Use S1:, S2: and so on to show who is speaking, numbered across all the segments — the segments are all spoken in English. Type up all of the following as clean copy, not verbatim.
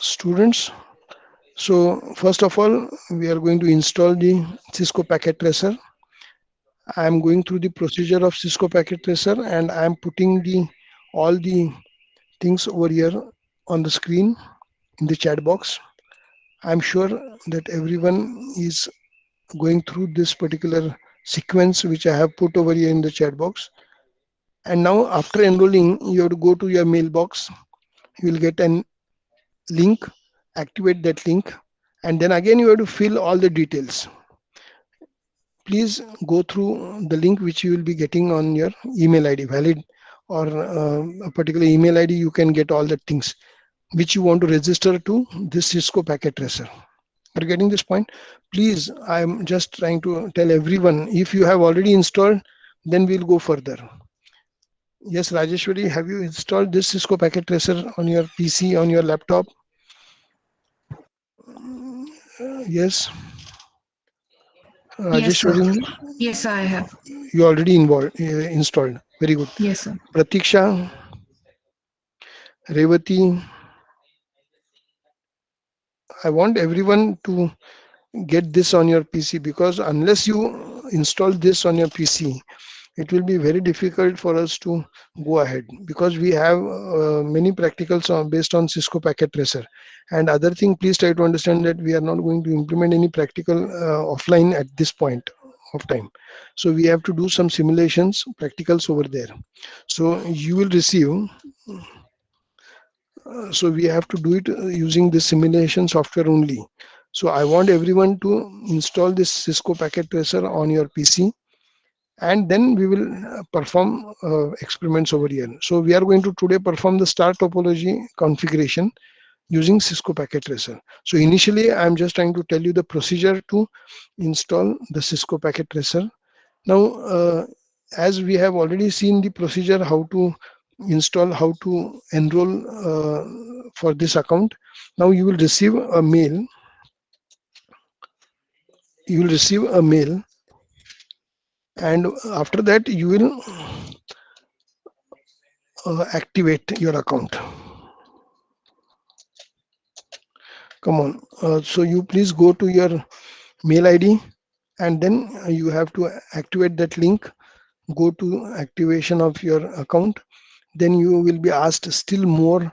S1: Students, so first of all, we are going to install the Cisco Packet Tracer. I am going through the procedure of Cisco Packet Tracer, and I am putting the all the things over here on the screen in the chat box. I'm sure that everyone is going through this particular sequence which I have put over here in the chat box. And now after enrolling, you have to go to your mailbox. You will get an link, activate that link, and then again you have to fill all the details. Please go through the link which you will be getting on your email ID, valid or a particular email ID. You can get all the things which you want to register to this Cisco Packet Tracer. Are you getting this point? Please, I'm just trying to tell everyone, if you have already installed, then we'll go further. Yes, Rajeshwari, have you installed this Cisco Packet Tracer on your PC, on your laptop? Yes,
S2: Yes, sir.
S1: Rajeshwari,
S2: Yes, I have.
S1: you already installed. Very good.
S2: Yes, sir.
S1: Pratiksha, Revati, I want everyone to get this on your PC, because unless you install this on your PC, it will be very difficult for us to go ahead, because we have many practicals based on Cisco Packet Tracer. And other thing, please try to understand that we are not going to implement any practical offline at this point of time. So we have to do some simulations, practicals over there. So you will receive, so we have to do it using the simulation software only. So I want everyone to install this Cisco Packet Tracer on your PC, and then we will perform experiments over here. So we are going to today perform the star topology configuration using Cisco Packet Tracer. So initially I'm just trying to tell you the procedure to install the Cisco Packet Tracer. Now as we have already seen the procedure, how to install, how to enroll for this account, now you will receive a mail. You will receive a mail, and after that you will activate your account. Come on. So you please go to your mail ID, and then you have to activate that link. Go to activation of your account. Then you will be asked still more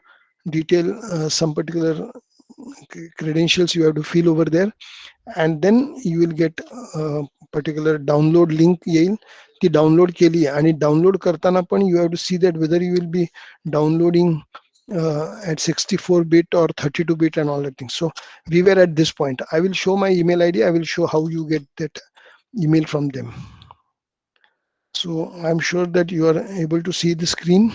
S1: detail, some particular credentials you have to fill over there, and then you will get a particular download link येईल. ती download केली आणि download करताना पण you have to see that whether you will be downloading at 64-bit or 32-bit and all that things. So we were at this point. I will show my email ID. I will show how you get that email from them. So I'm sure that you are able to see the screen.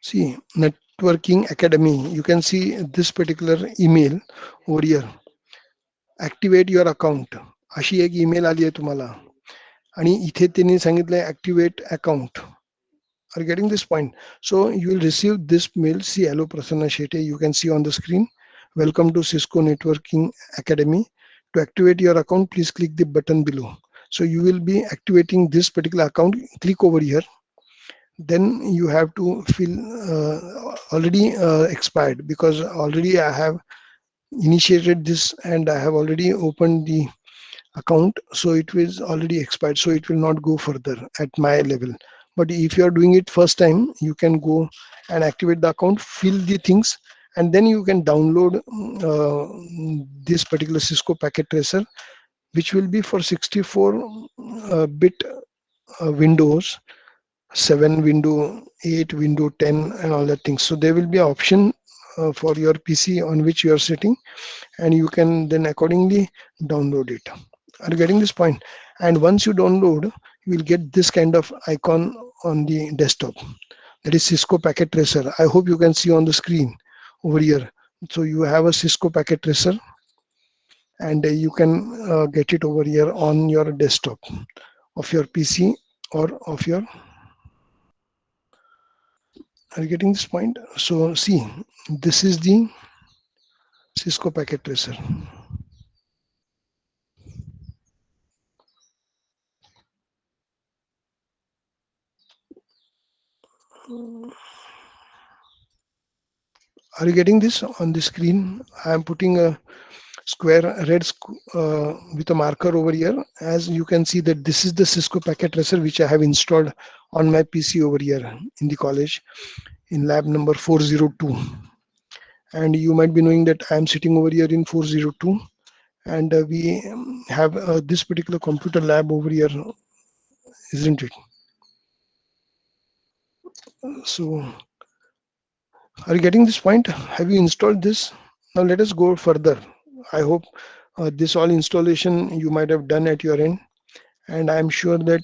S1: See, Networking Academy. You can see this particular email over here. Activate your account. अशी एक email आली आहे तुम्हाला, आणि इथे त्यांनी सांगितलंय activate account. Are getting this point? So you will receive this mail. See, hello Prasanna Shetty, you can see on the screen. Welcome to Cisco Networking Academy. To activate your account, please click the button below. So you will be activating this particular account. Click over here. Then you have to fill already expired, because already I have initiated this and I have already opened the account, so it was already expired, so it will not go further at my level. But if you are doing it first time, you can go and activate the account, fill the things, and then you can download this particular Cisco Packet Tracer, which will be for 64-bit Windows 7, Windows 8, Windows 10, and all that things. So there will be an option for your PC on which you are sitting, and you can then accordingly download it. Are you getting this point? And once you download, you will get this kind of icon on the desktop. That is Cisco Packet Tracer. I hope you can see on the screen over here. So you have a Cisco Packet Tracer, and you can get it over here on your desktop of your PC or of your. Are you getting this point? So see, this is the Cisco Packet Tracer. Are you getting this on the screen? I am putting a square red with a marker over here. As you can see that this is the Cisco packet tracer which I have installed on my PC over here in the college in lab number 402. And you might be knowing that I am sitting over here in 402, and we have this particular computer lab over here, isn't it? So are you getting this point? Have you installed this? Now let us go further. I hope this all installation you might have done at your end, and I am sure that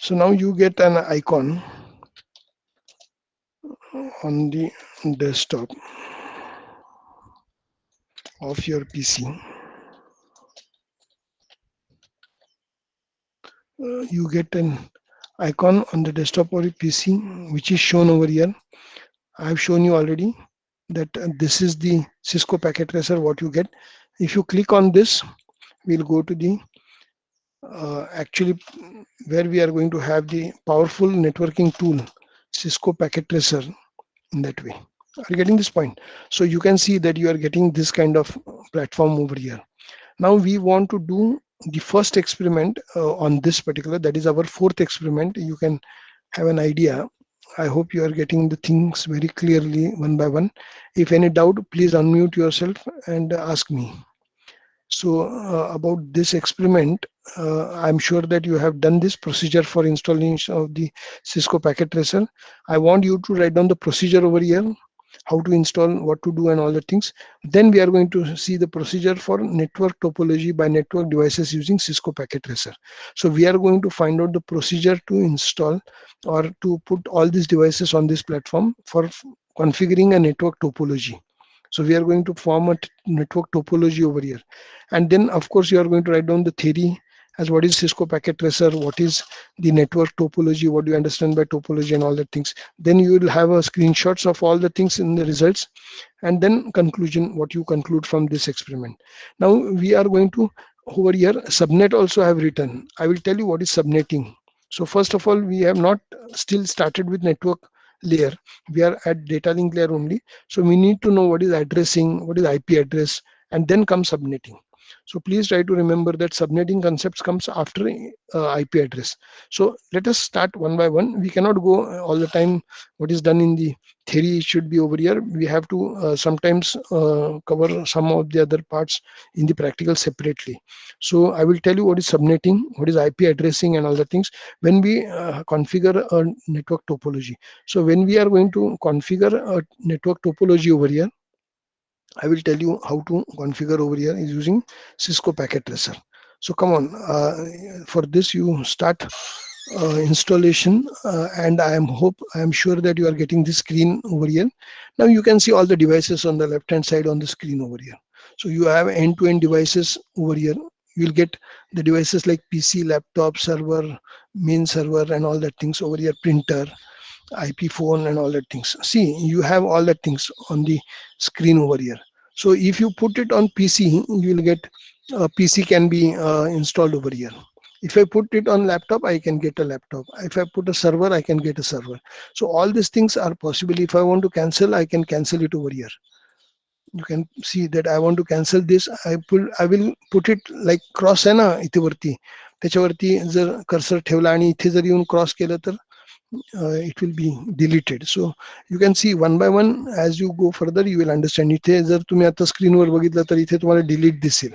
S1: so now you get an icon on the desktop of your PC. You get an icon on the desktop of your PC, which is shown over here. I have shown you already that this is the Cisco packet tracer what you get. If you click on this, we'll go to the actually where we are going to have the powerful networking tool, Cisco packet tracer, in that way. Are you getting this point? So you can see that you are getting this kind of platform over here. Now we want to do the first experiment on this particular, that is our fourth experiment. You can have an idea. I hope you are getting the things very clearly one by one. If any doubt, please unmute yourself and ask me. So about this experiment, I'm sure that you have done this procedure for installation of the Cisco packet tracer. I want you to write down the procedure over here, how to install, what to do, and all the things. Then we are going to see the procedure for network topology by network devices using Cisco packet tracer. So we are going to find out the procedure to install or to put all these devices on this platform for configuring a network topology. So we are going to form a network topology over here. And then of course you are going to write down the theory as what is Cisco packet tracer, what is the network topology, what do you understand by topology and all the things. Then you will have a screenshots of all the things in the results, and then conclusion, what you conclude from this experiment. Now we are going to over here, subnet also I have written. I will tell you what is subnetting. So first of all, we have not still started with network layer. We are at data link layer only. So we need to know what is addressing, what is IP address, and then comes subnetting. So please try to remember that subnetting concepts comes after IP address. So let us start one by one. We cannot go all the time. What is done in the theory should be over here. We have to sometimes cover some of the other parts in the practical separately. So I will tell you what is subnetting, what is IP addressing, and all the things when we configure a network topology. So when we are going to configure a network topology over here, I will tell you how to configure over here is using Cisco packet tracer. So come on, for this you start installation, and I am sure that you are getting this screen over here. Now you can see all the devices on the left hand side on the screen over here. So you have end-to-end devices over here. You will get the devices like PC, laptop, server, main server, and all that things over here, printer, IP phone, and all that things. See, you have all that things on the screen over here. So if you put it on PC, you will get PC can be installed over here. If I put it on laptop, I can get a laptop. If I put a server, I can get a server. So all these things are possible. If I want to cancel, I can cancel it over here. You can see that I want to cancel this. I will put it like cross आहे ना इथे वरती, त्याच्यावरती जर cursor ठेवला आणि इथे जर येऊन क्रॉस केलं तर it will be deleted. So you can see one by one as you go further you will understand. इथे जर तुम्ही आता स्क्रीनवर बघितलं तर इथे तुम्हाला डिलीट दिसेल.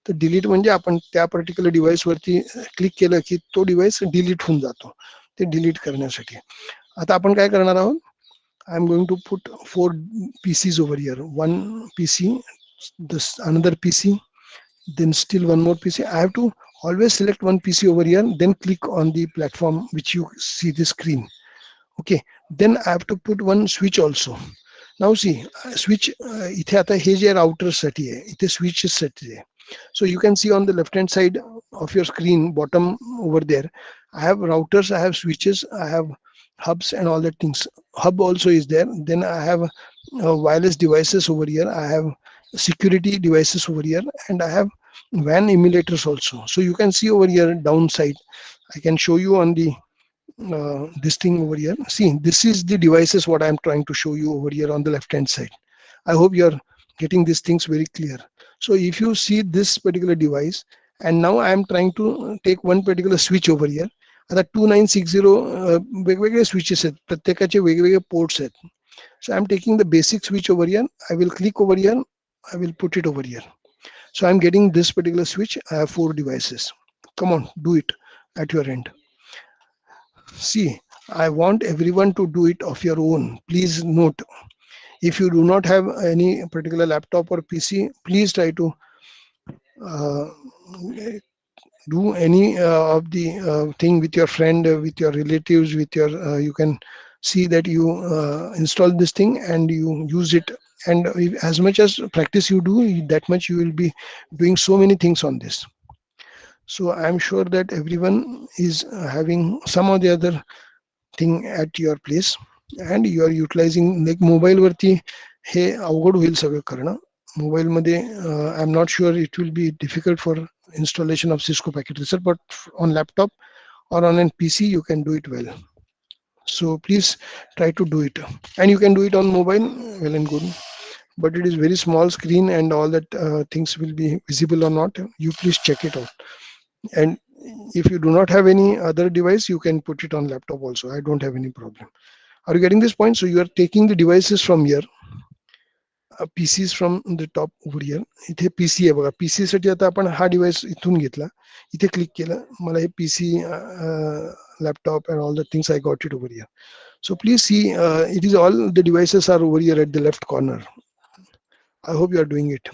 S1: तर डिलीट म्हणजे आपण त्या पर्टिक्युलर डिव्हाइस वरती क्लिक केलं की तो डिव्हाइस डिलीट होऊन जातो. ते डिलीट करण्यासाठी आता आपण काय करणार आहोत. I am going to put 4 PCs over here. One PC, this another PC, then still one more PC. I have to always select one PC over here, then click on the platform which you see the screen. Okay, then I have to put one switch also. Now see, switch इथे आता हे जे router साठी आहे, इथे switches साठी आहे. So you can see on the left hand side of your screen, bottom over there, I have routers, I have switches, I have hubs and all that things. Hub also is there. Then I have wireless devices over here. I have security devices over here, and I have WAN emulators also. So you can see over here downside. I can show you on the this thing over here. See, this is the devices what I'm trying to show you over here on the left hand side. I hope you're getting these things very clear. So if you see this particular device, and now I am trying to take one particular switch over here. आता 2960 वेगवेगळे switches आहेत, प्रत्येकाचे वेगवेगळे ports आहेत. So I'm taking the basic switch over here. I will click over here. I will put it over here. So I'm getting this particular switch. I have 4 devices. Come on, do it at your end. See, I want everyone to do it of your own. Please note, if you do not have any particular laptop or PC, please try to uh, do any of the thing with your friend, with your relatives, with your, you can see that you install this thing and you use it. And as much as practice you do, that much you will be doing so many things on this. So I'm sure that everyone is having some or the other thing at your place and you are utilizing. Like mobile वरती हे अवघड होईल सगळं करणं. Mobile मध्ये I'm not sure it will be difficult for installation of Cisco packet tracer, but on laptop or on a PC you can do it well. So please try to do it, and you can do it on mobile, well and good, but it is very small screen and all that things will be visible or not. You please check it out. And if you do not have any other device, you can put it on laptop also. I don't have any problem. Are you getting this point? So you are taking the devices from here, PCs from the top over here. इथे PC आहे बघा. PC साठी आता आपण हा device इथून घेतला, इथे क्लिक केलं, मला हे PC laptop and all the things I got it over here. So please see, it is all the devices are over here at the left corner. I hope you are doing it.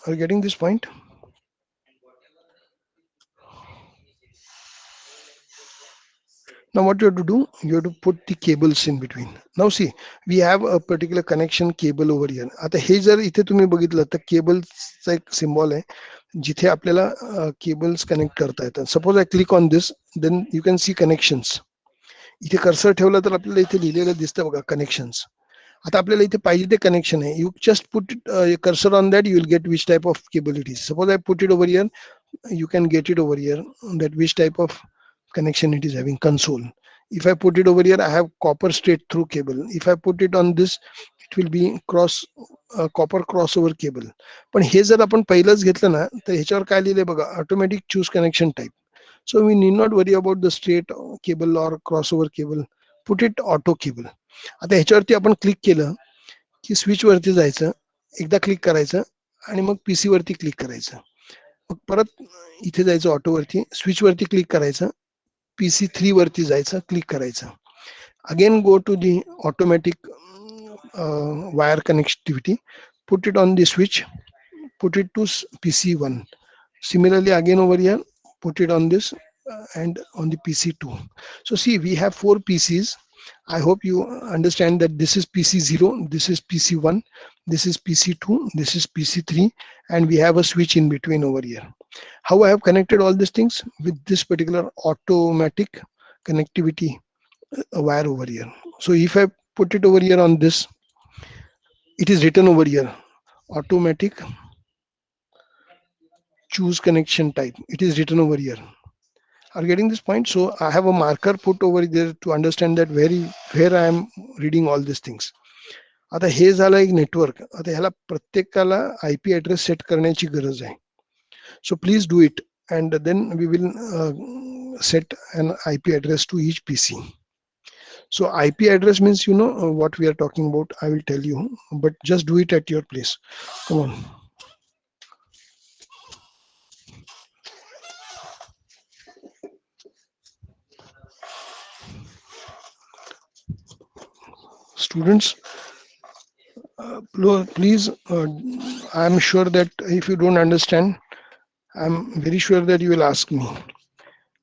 S1: Are you getting this point? Now what you have to do, you have to put the cables in between. Now see, we have a particular connection cable over here. आता हे जर इथे तुम्ही बघितलं तर केबलचा एक symbol आहे जिथे आपल्याला केबल्स कनेक्ट करता येतात. Suppose I click on this, then you can see connections. इथे कर्सर ठेवला तर आपल्याला इथे लिहिलेलं दिसतं बघा कनेक्शन्स. आता आपल्याला इथे पाहिजे ते कनेक्शन आहे. You just put cursor on that, you will get which type of cable it is. Suppose I put it over here, you can get it over here that which type of connection it is having. Console, if I put it over here, I have copper straight through cable. If I put it on this, it will be cross copper crossover cable. पण हे जर आपण पहिलंच घेतलं ना तर ह्याच्यावर काय लिहिलंय बघा, automatic choose connection type. So we need not worry about the straight cable or crossover cable. Put it auto cable. आता ह्याच्यावरती आपण क्लिक केलं की स्विच वरती जायचं, एकदा क्लिक करायचं आणि मग पीसी वरती क्लिक करायचं. मग परत इथे जायचं ऑटो वरती, स्विच वरती क्लिक करायचं, PC3 वरती जायचं, क्लिक करायचं. Again go to the automatic wire connectivity, put it on the switch, put it to PC1. Similarly again over here, put it on this and on the PC2. So see, we have 4 PCs. I hope you understand that this is PC0, this is PC1, this is PC2, this is PC3, and we have a switch in between over here. How I have connected all these things with this particular automatic connectivity wire over here. So if I put it over here on this, it is written over here, automatic choose connection type. It is written over here. Are you getting this point? So I have a marker put over there to understand that where I am reading all these things. आता हे झालं एक network. आता ह्याला प्रत्येकाला IP address set करण्याची गरज आहे. So please do it, and then we will set an IP address to each PC. So IP address means, you know what we are talking about. I will tell you, but just do it at your place. Come on. Students, please, I'm sure that if you don't understand, I'm very sure that you will ask me.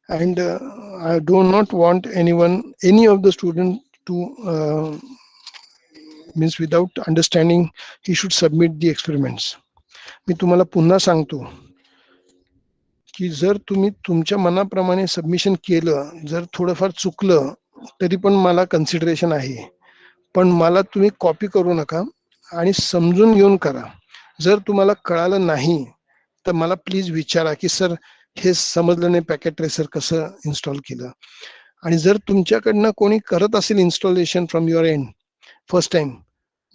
S1: And I do not want anyone, any of the students to means without understanding he should submit the experiments. मी तुम्हाला पुन्हा सांगतो की जर तुम्ही तुमच्या मनाप्रमाणे submission केलं, जर थोडंफार चुकलं तरी पण मला कन्सिडरेशन आहे, पण मला तुम्ही कॉपी करू नका आणि समजून घेऊन करा. जर तुम्हाला कळालं नाही तर मला प्लीज विचारा की सर हे समजलं नाही पॅकेट ट्रेसर कसं इन्स्टॉल केलं. आणि जर तुमच्याकडनं कोणी करत असेल installation from your and first time,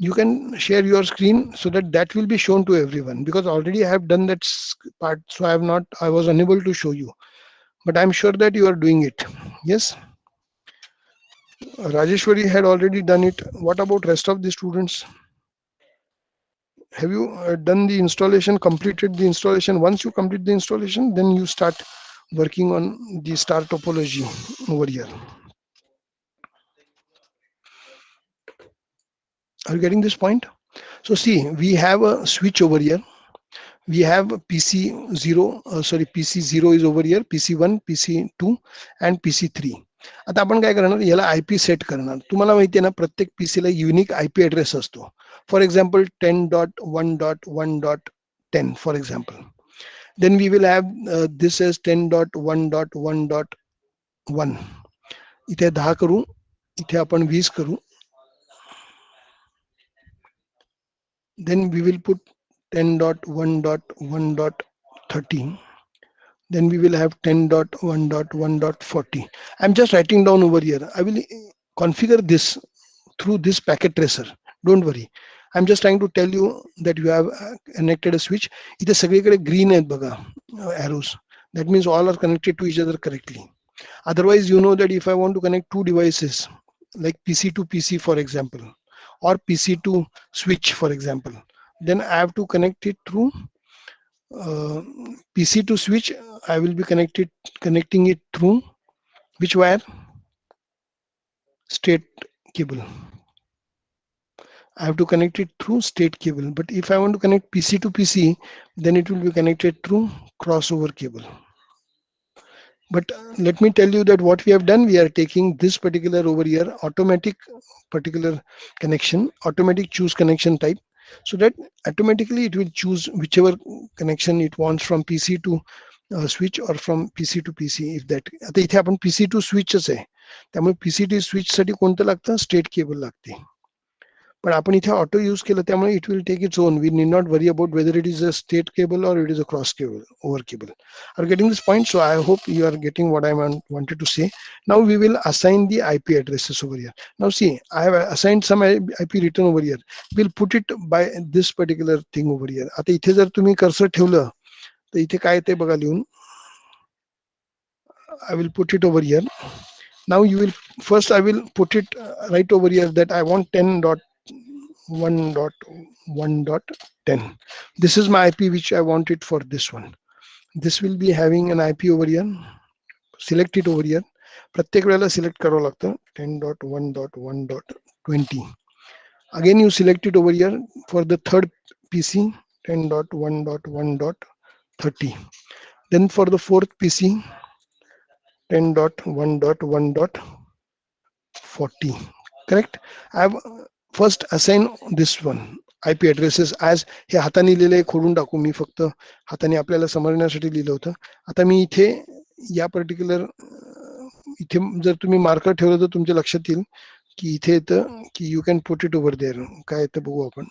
S1: you can share your screen so that will be shown to everyone, because already I have done that part, so I was unable to show you, but I'm sure that you are doing it. Yes, Rajeshwari had already done it. What about rest of the students? Have you done the installation, completed the installation? Once you complete the installation, then you start working on the star topology over here. Are you getting this point? So see, we have a switch over here. We have PC0, PC0 is over here, PC1, PC2 and PC3. आता आपण काय करणार, याला IP set करणार. तुम्हाला माहिती आहे ना, प्रत्येक पीसीला युनिक आयपी ऍड्रेस असतो. For example 10.1.1.10 for example. Then we will have this as 10.1.1.1. इथे 10 करू, इथे आपण 20 करू. Then we will put 10.1.1.30. Then we will have 10.1.1.40. I'm just writing down over here. I will configure this through this packet tracer. Don't worry. I'm just trying to tell you that you have connected a switch. इथे सगळीकडे green आहेत बघा arrows. That means all are connected to each other correctly. Otherwise, you know that if I want to connect two devices, like PC to PC, for example, or PC to switch, for example, then I have to connect it through PC to switch. I will be connecting it through which wire? State cable. I have to connect it through state cable. But if I want to connect PC to PC, then it will be connected through crossover cable. But let me tell you that what we have done, we are taking this particular over here, automatic particular connection, automatic choose connection type, so that automatically it will choose whichever connection it wants from PC to switch or from PC to PC. If that, आता इथे आपण PC to switch आहे, त्यामुळे PC to switch साठी कोणतं लागतं? State cable लागते. पण आपण इथे ऑटो यूज केलं त्यामुळे it will take its own. We need not worry about whether it is a straight cable or it is a cross cable, over cable. Are getting this point? So I hope you are getting what I wanted to say. Now we will assign the IP addresses over here. Now see, I have assigned some IP written over here. We'll put it by this particular thing over here. आता इथे जर तुम्ही cursor ठेवलं तर इथे काय ते बघा लिहून. I will put it over here. Now you will first I will put it right over here that I want 10.1.1.10. This is my IP which I want it for this one. This will be having an IP over here. Select it over here. प्रत्येक वेळेला select करावं लागतं. 10.1.1.20. Again you select it over here for the third PC, 10.1.1.30. Then for the fourth PC, 10.1.1.40. Correct? I have first assign this one IP addresses as हे हाताने लिहिले खोडून टाकू. मी फक्त हाताने आपल्याला समजण्यासाठी लिहिलं होतं. आता मी इथे या पर्टिक्युलर इथे जर तुम्ही मार्कर ठेवलं तर तुमच्या लक्षात येईल की इथे येतं की you can put it over there. काय येतं बघू आपण.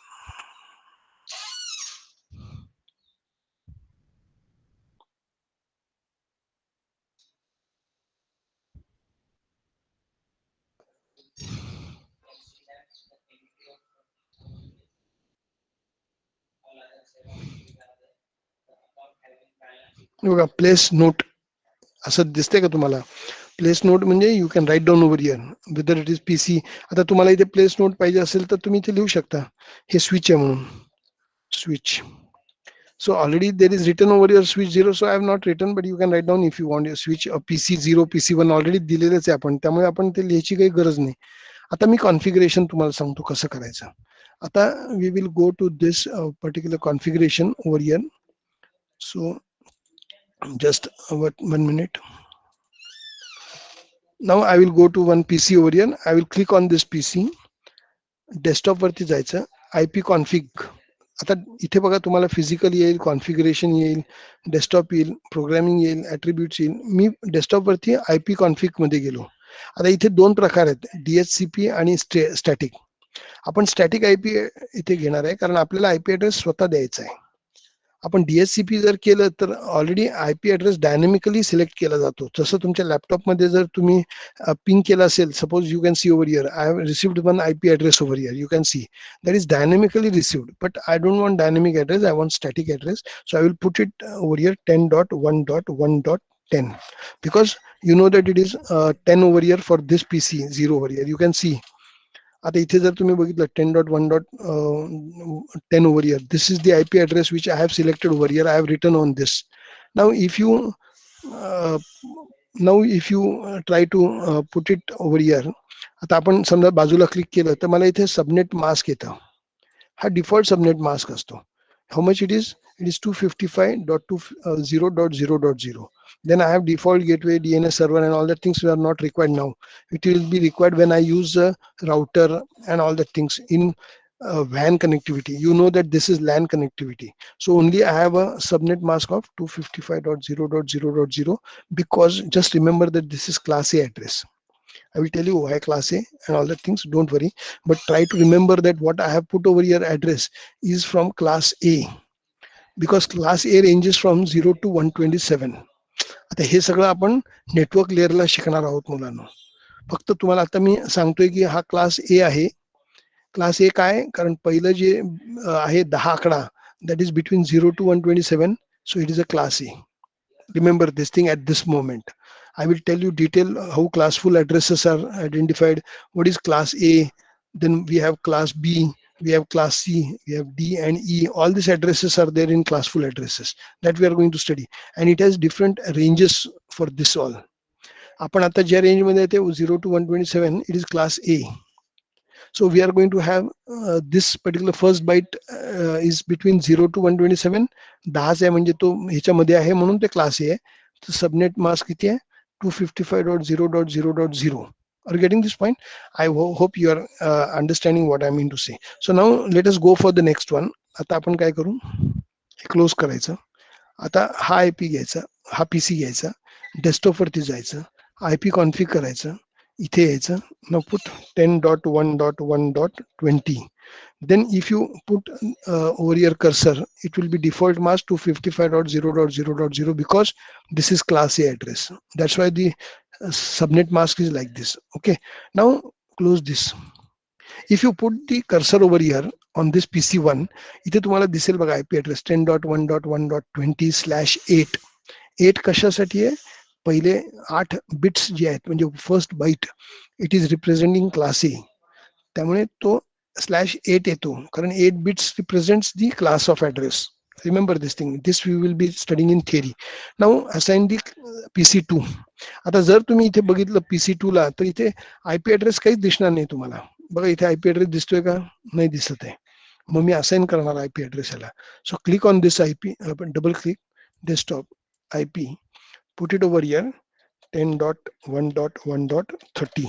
S1: बघा प्लेस नोट असं दिसतंय का तुम्हाला? प्लेस नोट म्हणजे you can write down over here weather it is PC. आता तुम्हाला इथे प्लेस नोट पाहिजे असेल तर तुम्ही इथे लिहू शकता हे स्विच आहे म्हणून, switch. So already there is written over here switch 0, so I have not written, but you can write down if you want. Switch PC0, PC1 already दिलेलेच आहे आपण, त्यामुळे आपण ते लिहायची काही गरज नाही. आता मी कॉन्फिगरेशन तुम्हाला सांगतो कसं करायचं. आता we will go to this particular configuration over here. So just one minute. Now I will go to one PC over here. I will click on this PC. Desktop वरती जायचं, IP कॉन्फिग. आता इथे बघा तुम्हाला physical येईल, configuration येईल, desktop येईल, programming येईल, ऍट्रिब्यूट्स येईल. मी डेस्कटॉप वरती IP कॉन्फिग मध्ये गेलो. आता इथे दोन प्रकार आहेत, DHCP आणि स्टॅटिक. आपण स्टॅटिक IP इथे घेणार आहे कारण आपल्याला IP ऍड्रेस स्वतः द्यायचा आहे. आपण DHCP जर केलं तर already IP address dynamically select केला जातो. जसं तुमच्या लॅपटॉपमध्ये जर तुम्ही पिंग केला असेल, suppose you can C over here, I have received one IP address over here, you can C that is dynamically received, but I don't want dynamic address, I want static address. So I will put it over here 10.1.1.10 because you know that it is 10 over here for this PC, 0 over here. You can see आता इथे जर तुम्ही बघितलं 10.1.10 over here, this is the IP address which I have selected over here. I have written on this. Now if you try to put it over here, आता आपण समजा बाजूला click केलं तर मला इथे सबनेट मास्क येतं. हा डिफॉल्ट सबनेट मास्क असतो. How much it is? It is 255.20.0.0. Then I have default gateway, DNS server, and all that things are not required now. It will be required when I use a router and all the things in WAN connectivity. You know that this is LAN connectivity. So only I have a subnet mask of 255.0.0.0 because just remember that this is class A address. I will tell you why class A and all the things, don't worry. But try to remember that what I have put over here address is from class A. Because class A ranges from 0 to 127. आता हे सगळं आपण network लेअरला शिकणार आहोत मुलांना. फक्त तुम्हाला आता मी सांगतोय की हा क्लास ए आहे. क्लास ए काय, कारण पहिलं जे आहे 10 आकडा, that is between 0 to 127. So it is a class A. Remember this thing at this moment. I will tell you detail how classful addresses are identified. What is class A? Then we have class B, we have class C, we have D and E. All these addresses are there in classful addresses that we are going to study. And it has different ranges for this all. आपण आता ज्या range मध्ये येते 0 to 127, it is class A. So we are going to have this particular first byte is between 0 to 127. 10 आहे म्हणजे तो ह्याच्यामध्ये आहे म्हणून ते क्लास ए आहे. तर सबनेट मास्क किती आहे? 255.0.0.0. Are you getting this point? I hope you are understanding what I mean to say. So now let us go for the next one. आता आपण काय करू? क्लोज करायचं. आता हा IP घ्यायचा, हा PC घ्यायचा, डेस्कटॉप वरती जायचं, IP कॉन्फिग करायचं, इथे यायचं. Now put 10.1.1.20. Then if you put over your cursor, it will be default mask 255.0.0.0 because this is class A address. That's why the subnet mask is like this. Okay. Now close this. If you put the cursor over here on this PC1, इथे तुम्हाला दिसेल बघा IP address 10.1.1.20/8. 8 कशासाठी आहे? पहिले 8 bits जे आहेत म्हणजे first byte it is representing class A, त्यामुळे तो /8 येतो कारण 8 bits represents the class of address. Remember this thing. This we will be studying in theory. Now assign the PC2. आता जर तुम्ही इथे बघितलं PC2 ला तर इथे IP ऍड्रेस काहीच दिसणार नाही तुम्हाला. बघा इथे IP ऍड्रेस दिसतोय का? नाही दिसत आहे. मग मी असाइन करणार IP ऍड्रेस याला. So click on this IP, double click, desktop, IP, put it over here 10.1.1.30.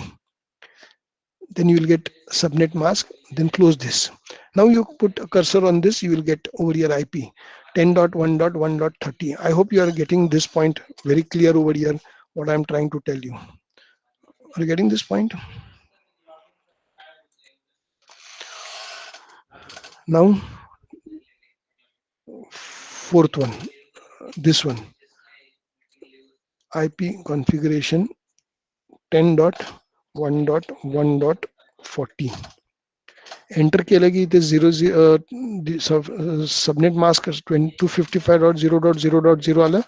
S1: Then you will get subnet mask, then close this. Now you put a cursor on this, you will get over your IP 10.1.1.30. I hope you are getting this point very clear over here, what I am trying to tell you. Are you getting this point? Now, fourth one, this one, IP configuration 10.1.1.40. Enter केलं की इथे 0 subnet mask 255.0.0.0 आलं.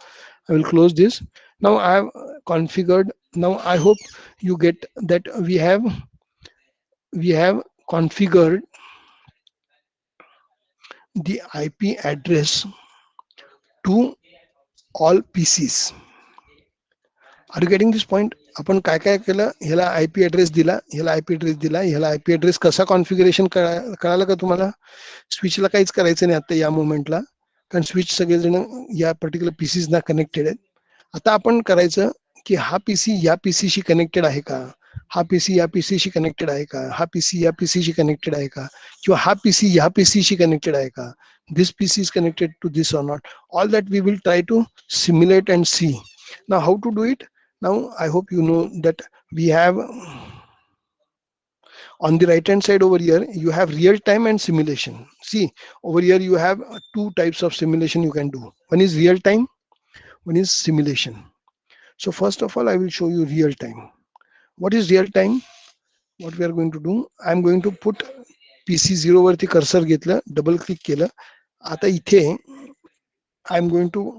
S1: I will close this. Now I have configured. Now I hope you get that we have configured the IP address to all PCs. Are you getting this point? आपण काय काय केलं? ह्याला IP address दिला, ह्याला IP address दिला, ह्याला IP address कसा कॉन्फिगरेशन कळालं का तुम्हाला? स्विचला काहीच करायचं नाही आता या मोमेंटला, कारण स्विच सगळेजण या पर्टिक्युलर पीसीजना कनेक्टेड आहेत. आता आपण करायचं की हा PC या PC शी कनेक्टेड आहे का? हा पीसी या पीसीशी कनेक्टेड आहे का, हा पीसी या पीसीशी कनेक्टेड आहे का, किंवा हा पीसी या पीसीशी कनेक्टेड आहे का, this PC is connected to this or not. All that we will try to simulate and see. Now how to do it? Now I hope you know that we have on the right hand side over here you have real time and simulation. See, over here you have two types of simulation you can do. One is real time, one is simulation. So first of all I will show you real time. What is real time? What we are going to do, I'm going to put PC 0 वरती cursor घेतलं, double click केलं. आता इथे I'm going to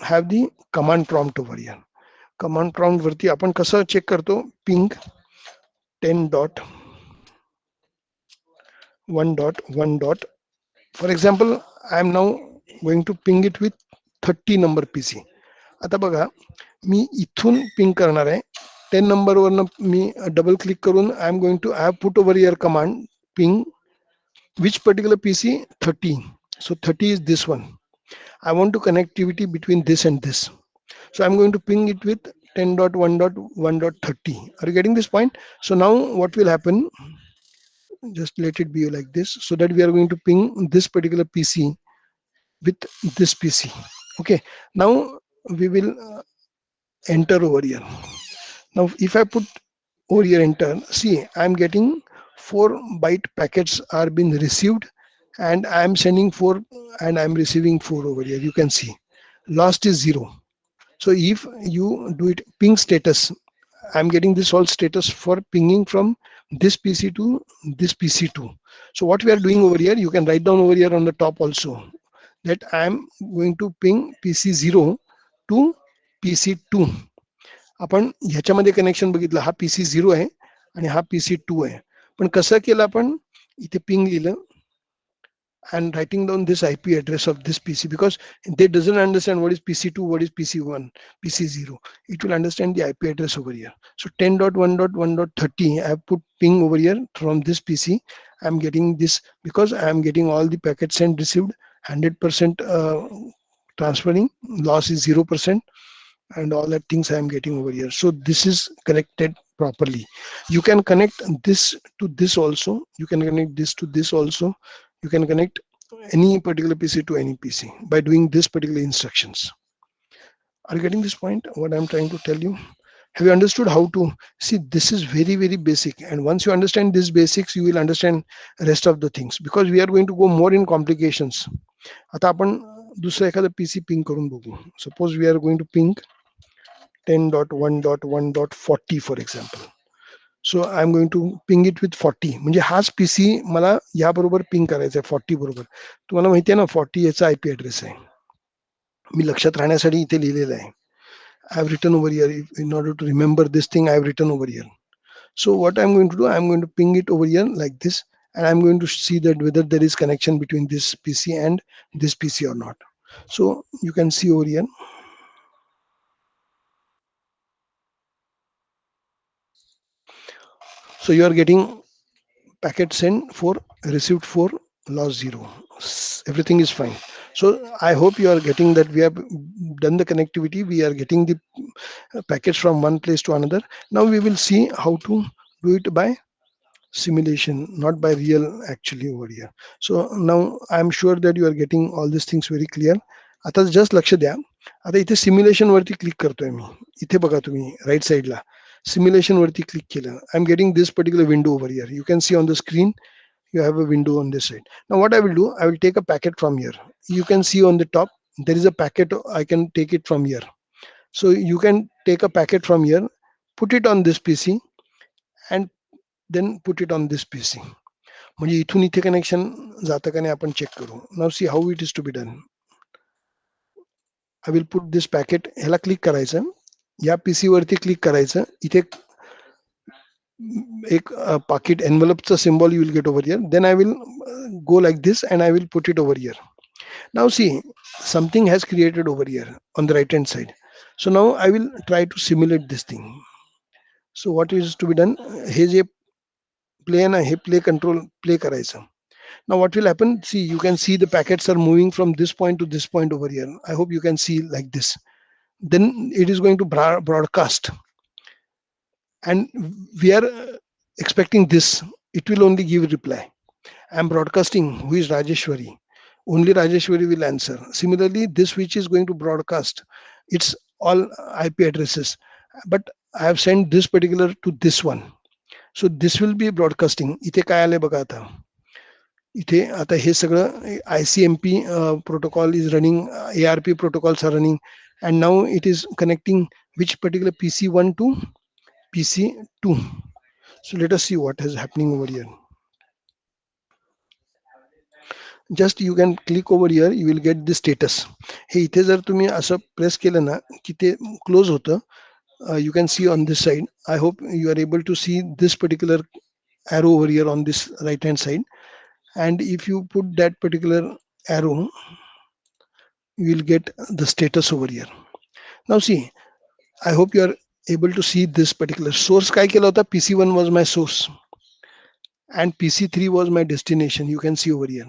S1: have the command prompt over here. Command prompt वरती आपण कसं check करतो, ping 10.1.1. For example, I am now going to ping it with 30 number PC. आता बघा मी इथून पिंग करणार आहे. 10 नंबर वरनं मी डबल क्लिक करून I am going to I put over your command ping which particular PC, 30. So 30 is this one. I want to connectivity between this and this. So I'm going to ping it with 10.1.1.30. Are you getting this point? So now what will happen? Just let it be like this, so that we are going to ping this particular PC with this PC. Okay. Now we will enter over here. Now if I put over here enter, see I'm getting 4 byte packets are being received, and I'm sending 4 and I'm receiving 4 over here. You can see lost is 0. So if you do it ping status, I'm getting this all status for pinging from this PC to this PC to. So what we are doing over here, you can write down over here on the top also that I'm going to ping PC 0 to PC 2. आपण ह्याच्यामध्ये connection बघितलं, हा PC 0 आहे आणि हा PC 2 आहे. पण कसं केलं आपण, इथे पिंग लिहिलं and writing down this IP address of this PC, because they doesn't understand what is PC2, what is PC1, PC0. It will understand the IP address over here. So 10.1.1.30, I have put ping over here from this PC. I'm getting this because I'm getting all the packets sent received, 100% transferring, loss is 0%, and all that things I am getting over here. So this is connected properly. You can connect this to this also. You can connect this to this also. You can connect any particular PC to any PC by doing this particular instructions. Are you getting this point? What I'm trying to tell you? Have you understood how to see? This is very, very basic. And once you understand these basics, you will understand rest of the things, because we are going to go more in complications. आता आपण दुसरा एखादा PC ping करून बघू. Suppose we are going to ping 10.1.1.40 for example. So I'm going to ping it with 40. म्हणजे हाच PC मला या बरोबर पिंग करायचा आहे 40 बरोबर. तुम्हाला माहिती आहे ना 40 याचा IP ॲड्रेस आहे. मी लक्षात राहण्यासाठी इथे लिहिलेलं आहे. I have written over here in order to remember this thing. I have written over here. So what I'm going to do, I'm going to ping it over here like this, and I'm going to see that whether there is connection between this PC and this PC or not. So you can see over here. So you are getting packet sent 4, received 4, lost 0. Everything is fine. So I hope you are getting that we have done the connectivity. We are getting the packets from one place to another. Now we will see how to do it by simulation, not by real actually over here. So now I'm sure that you are getting all these things very clear. आता just लक्ष द्या. आता इथे simulation वरती click करतोय मी. इथे बघा तुम्ही राईट साईडला simulation वरती क्लिक केलं. I'm getting this particular window over here. You can see on the screen you have a window on this side. Now what I will do, I will take a packet from here. You can see on the top there is a packet. I can take it from here. So you can take a packet from here, put it on this PC, and then put it on this PC. म्हणजे इथून इथे connection जातं का नाही आपण check करू. Now see how it is to be done. I will put this packet. ह्याला click करायचं, या PC वरती क्लिक करायचं. इथे एक pocket envelope symbol you will get over here. Then I will go like this and I will put it over here. Now see, something has created over here on the right hand side. So now I will try to simulate this thing. So what is to be done? Hey J play ना, हे play control play करायचं. Now what will happen? See, you can see the packets are moving from this point to this point over here. I hope you can see like this. Then it is going to broadcast. and we are expecting this. It will only give reply. I'm broadcasting. Who is Rajeshwari? Only Rajeshwari will answer. Similarly, this switch is going to broadcast. It's all IP addresses, but I have sent this particular to this one. So this will be broadcasting. इथे काय आलंय बघा आता. इथे आता हे सगळं ICMP protocol is running, ARP protocols are running, and now it is connecting which particular PC1 to PC2. So let us see what is happening over here. Just you can click over here, you will get the status. हे इथे जर तुम्ही असं press केलं ना की ते close होतं. You can see on this side. I hope you are able to see this particular arrow over here on this right hand side, and if you put that particular arrow, you will get the status over here. Now see, I hope you are able to see this particular source. काय केला होता? PC1 was my source and PC3 was my destination. You can see over here,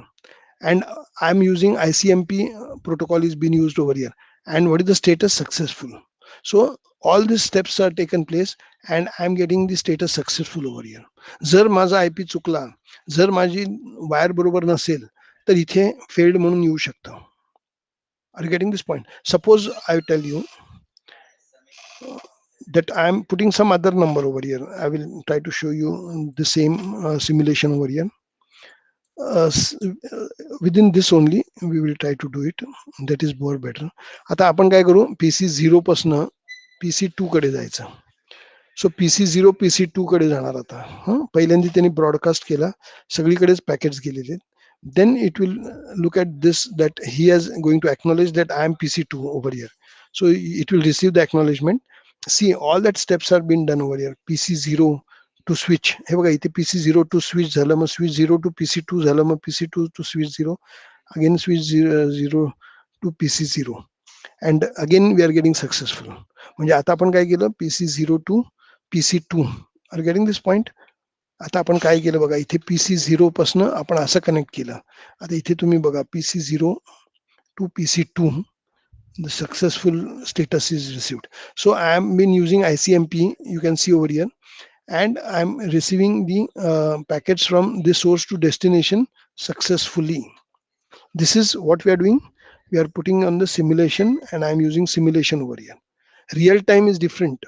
S1: and I'm using ICMP protocol is being used over here. And what is the status? Successful. So all these steps are taken place and I'm getting the status successful over here. जर माझा IP चुकला, जर माझी wire बरोबर नसेल तर इथे failed म्हणून येऊ शकतं. Are you getting this point? Suppose I tell you that I am putting some other number over here. I will try to show you the same simulation over here. Within this only we will try to do it. That is more better. आता आपण काय करू? PC0 पासून PC2 कडे जायचं. सो PC0 PC2 कडे जाणार आता. पहिल्यांदा त्यांनी ब्रॉडकास्ट केला, सगळीकडेच पॅकेट्स गेलेले. Then it will look at this, that he is going to acknowledge that I am PC2 over here. So it will receive the acknowledgement. See, all that steps are being done over here. PC0 to switch. हे बघा इथे PC0 to switch झालं, मग switch 0 to PC2 झालं, मग PC2 to switch 0, again switch 0 to PC0, and again we are getting successful. म्हणजे आता आपण काय केलं? PC0 to PC2. Are you getting this point? आता आपण काय केलं बघा, इथे PC0 पासून आपण असं कनेक्ट केलं. आता इथे तुम्ही बघा PC0 to PC2, the successful status is received. So I am been using ICMP, you can see over here, and I'm receiving the packets from the source to destination successfully. This is what we are doing. We are putting on the simulation, and I'm using simulation over here. Real time is different.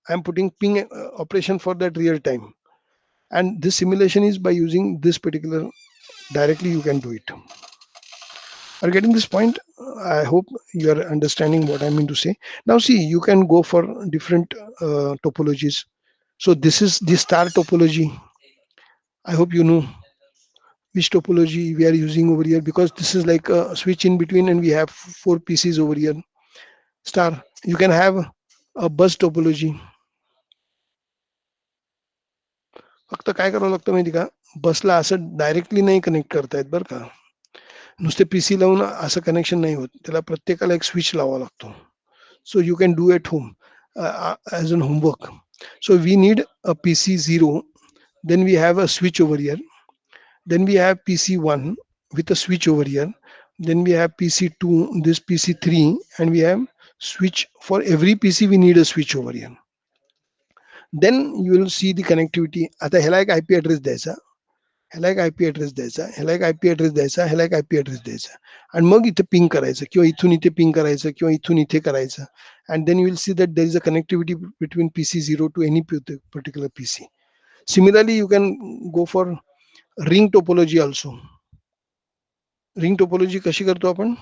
S1: I'm putting ping operation for that real time, and this simulation is by using this particular, directly you can do it. Are you getting this point? I hope you are understanding what I mean to say. Now see, you can go for different topologies. So this is the star topology. I hope you know which topology we are using over here, because this is like a switch in between and we have 4 PCs over here. Star, you can have a bus topology. फक्त काय करावं लागतं माहिती का? बसला असं directly नाही connect करता येत बरं का. नुसते PC लावून असं कनेक्शन नाही होत, त्याला प्रत्येकाला एक स्विच लावावा लागतो. So you can do at home as an homework. So we need a PC0, then we have a switch over here, then we have PC1 with a switch over here, then we have PC2, this PC3, and we have switch. For every PC we need a switch over here. Then you will see the connectivity. आता ह्याला एक IP address द्यायचा, ह्याला एक IP address द्यायचा, ह्याला एक IP address द्यायचा, ह्याला एक IP address द्यायचा, आणि मग इथे पिंग करायचं, किंवा इथून इथे पिंग करायचं, किंवा इथून इथे करायचं. And then you will see that there is a connectivity between PC0 to any particular PC. Similarly, you can go for ring topology also. Ring topology कशी करतो आपण?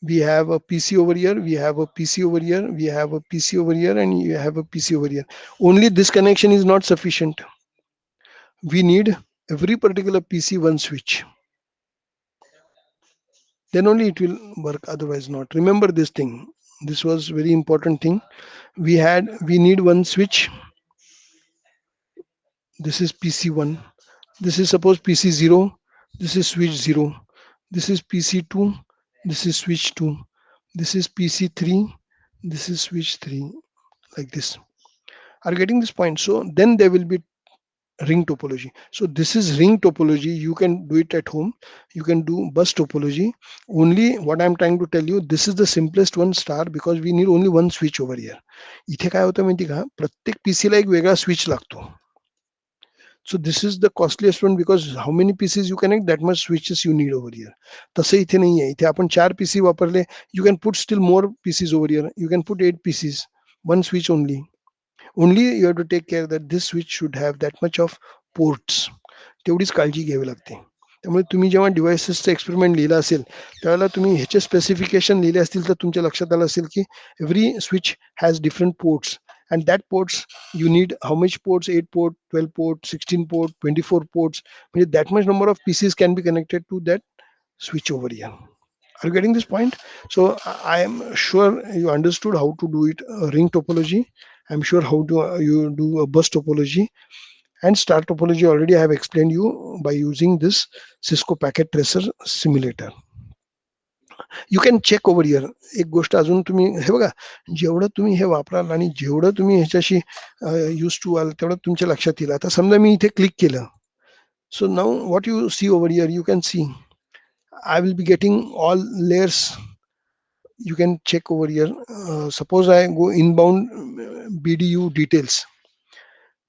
S1: We have a PC over here, we have a PC over here, we have a PC over here, and you have a PC over here. Only this connection is not sufficient. We need every particular PC one switch. Then only it will work, otherwise not. Remember this thing. This was very important thing. We need one switch. This is PC1. This is suppose PC0. This is switch 0. This is PC2. This is switch 2. This is PC3. This is switch 3. Like this. Are you getting this point? So then there will be ring topology. So this is ring topology. You can do it at home. You can do bus topology. Only what I'm trying to tell you, this is the simplest one star because we need only one switch over here. इथे काय होतं माहिती का, प्रत्येक पीसीला एक वेगळा switch लागतो. So this is the costliest one because how many pieces you connect, that much switches you need over here. तसं इथे नाही आहे. इथे आपण 4 PC वापरले, you can put still more pieces over here. You can put 8 pieces, one switch only. Only you have to take care that this switch should have that much of ports. तेवढीच काळजी घ्यावी लागते. त्यामुळे तुम्ही जेव्हा डिव्हाइसेसचं experiment लिहिला असेल त्यावेळेला तुम्ही ह्याचे स्पेसिफिकेशन लिहिले असतील तर तुमच्या लक्षात आलं असेल की every switch has different ports and that ports you need how much ports, 8 port, 12 port, 16 port, 24 ports. That much number of pieces can be connected to that switch over here. Are you getting this point? So I am sure you understood how to do it, ring topology. I'm sure how to you do a bus topology, and star topology already I have explained you by using this Cisco packet tracer simulator. You can check over here. एक गोष्ट अजून तुम्ही हे बघा, जेवढं तुम्ही हे वापराल आणि जेवढं तुम्ही ह्याच्याशी यूज टू व्हाल तेवढं तुमच्या लक्षात येईल. आता समजा मी इथे क्लिक केलं, so now what you see over here, you can see I will be getting all layers. You can check over here. Suppose I go inbound BDU details.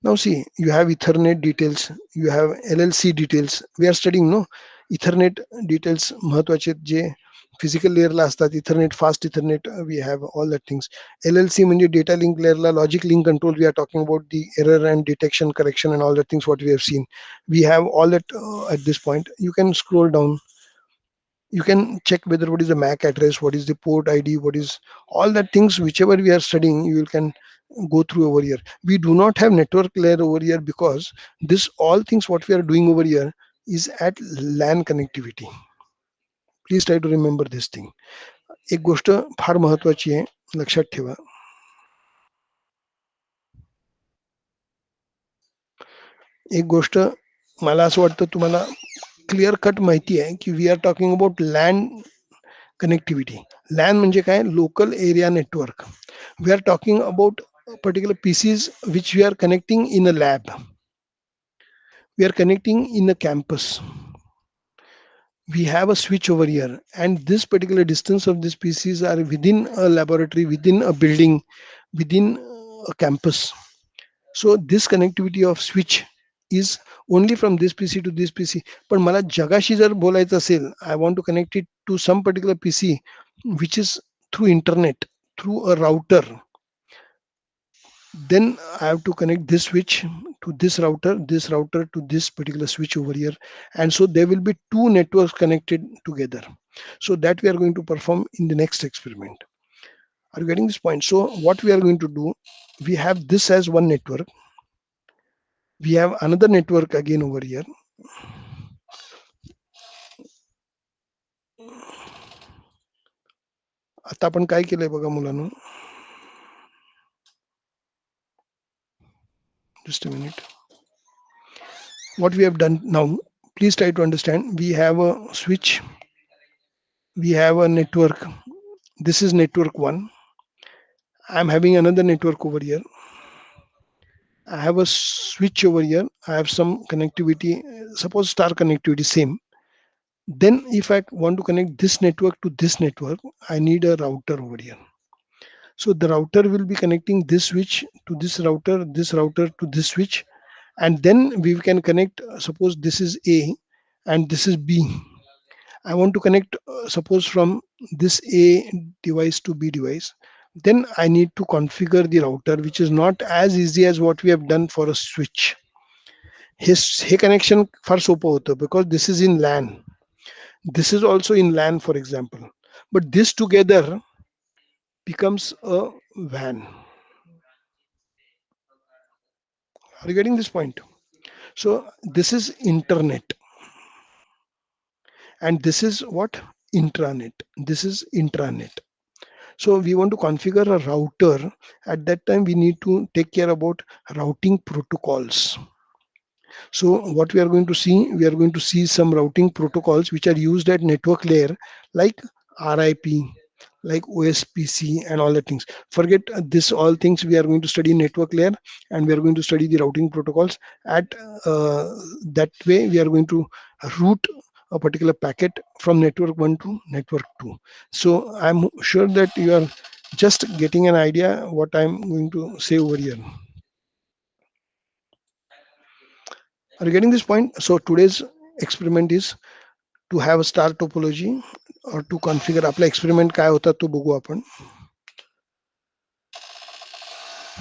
S1: Now see, you have Ethernet details, you have LLC details. We are studying no Ethernet details महत्वाचे जे physical लेअरला असतात. Ethernet, fast ethernet, we have all that things. LLC म्हणजे data link लेअरला logic link control. We are talking about the error and detection, correction and all that things what we have seen. We have all that at this point. You can scroll down. You can check whether what is the MAC address, what is the port ID, what is all that things whichever we are studying. You can go through over here. We do not have network layer over here because this all things what we are doing over here is at LAN connectivity. Please try to remember this thing. एक गोष्ट फार महत्वाची आहे, लक्षात ठेवा. एक गोष्ट मला असं वाटतं तुम्हाला क्लिअर कट माहिती आहे की we are talking about LAN connectivity. LAN म्हणजे काय, local area network. We are talking about particular PCs which we are connecting in a lab. We are connecting in a campus. We have a switch over here, and this particular distance of these PCs are within a laboratory, within a building, within a campus. So this connectivity of switch is only from this PC to this PC. पण मला जगाशी जर बोलायचं असेल, I want to connect it to some particular PC which is through internet, through a router. Then I have to connect this switch to this router to this particular switch over here. And so there will be two networks connected together. So that we are going to perform in the next experiment. Are you getting this point? So what we are going to do, we have this as one network. We have another network again over here. आता आपण काय केलंय बघा मुलांनो. Just a minute. What we have done now, please try to understand. We have a switch, we have a network. This is network 1. I'm having another network over here. I have a switch over here. I have some connectivity, suppose star connectivity, same. Then if I want to connect this network to this network, I need a router over here. So the router will be connecting this switch to this router to this switch. And then we can connect, suppose this is A and this is B. I want to connect, suppose from this A device to B device. Then I need to configure the router, which is not as easy as what we have done for a switch. He connection far sopa hoतं because this is in LAN. This is also in LAN, for example. But this together becomes a WAN. Are you getting this point? So this is internet. And this is what? Intranet. This is intranet. So we want to configure a router. At that time, we need to take care about routing protocols. So what we are going to see some routing protocols which are used at network layer, like RIP, like OSPC and all the things. Forget this all things. We are going to study network layer, and we are going to study the routing protocols. At that way, we are going to route a particular packet from network 1 to network 2. So I'm sure that you are just getting an idea what I'm going to say over here. Are you getting this point? So today's experiment is to have a star topology or to configure. आपला experiment काय होता तो बघू आपण.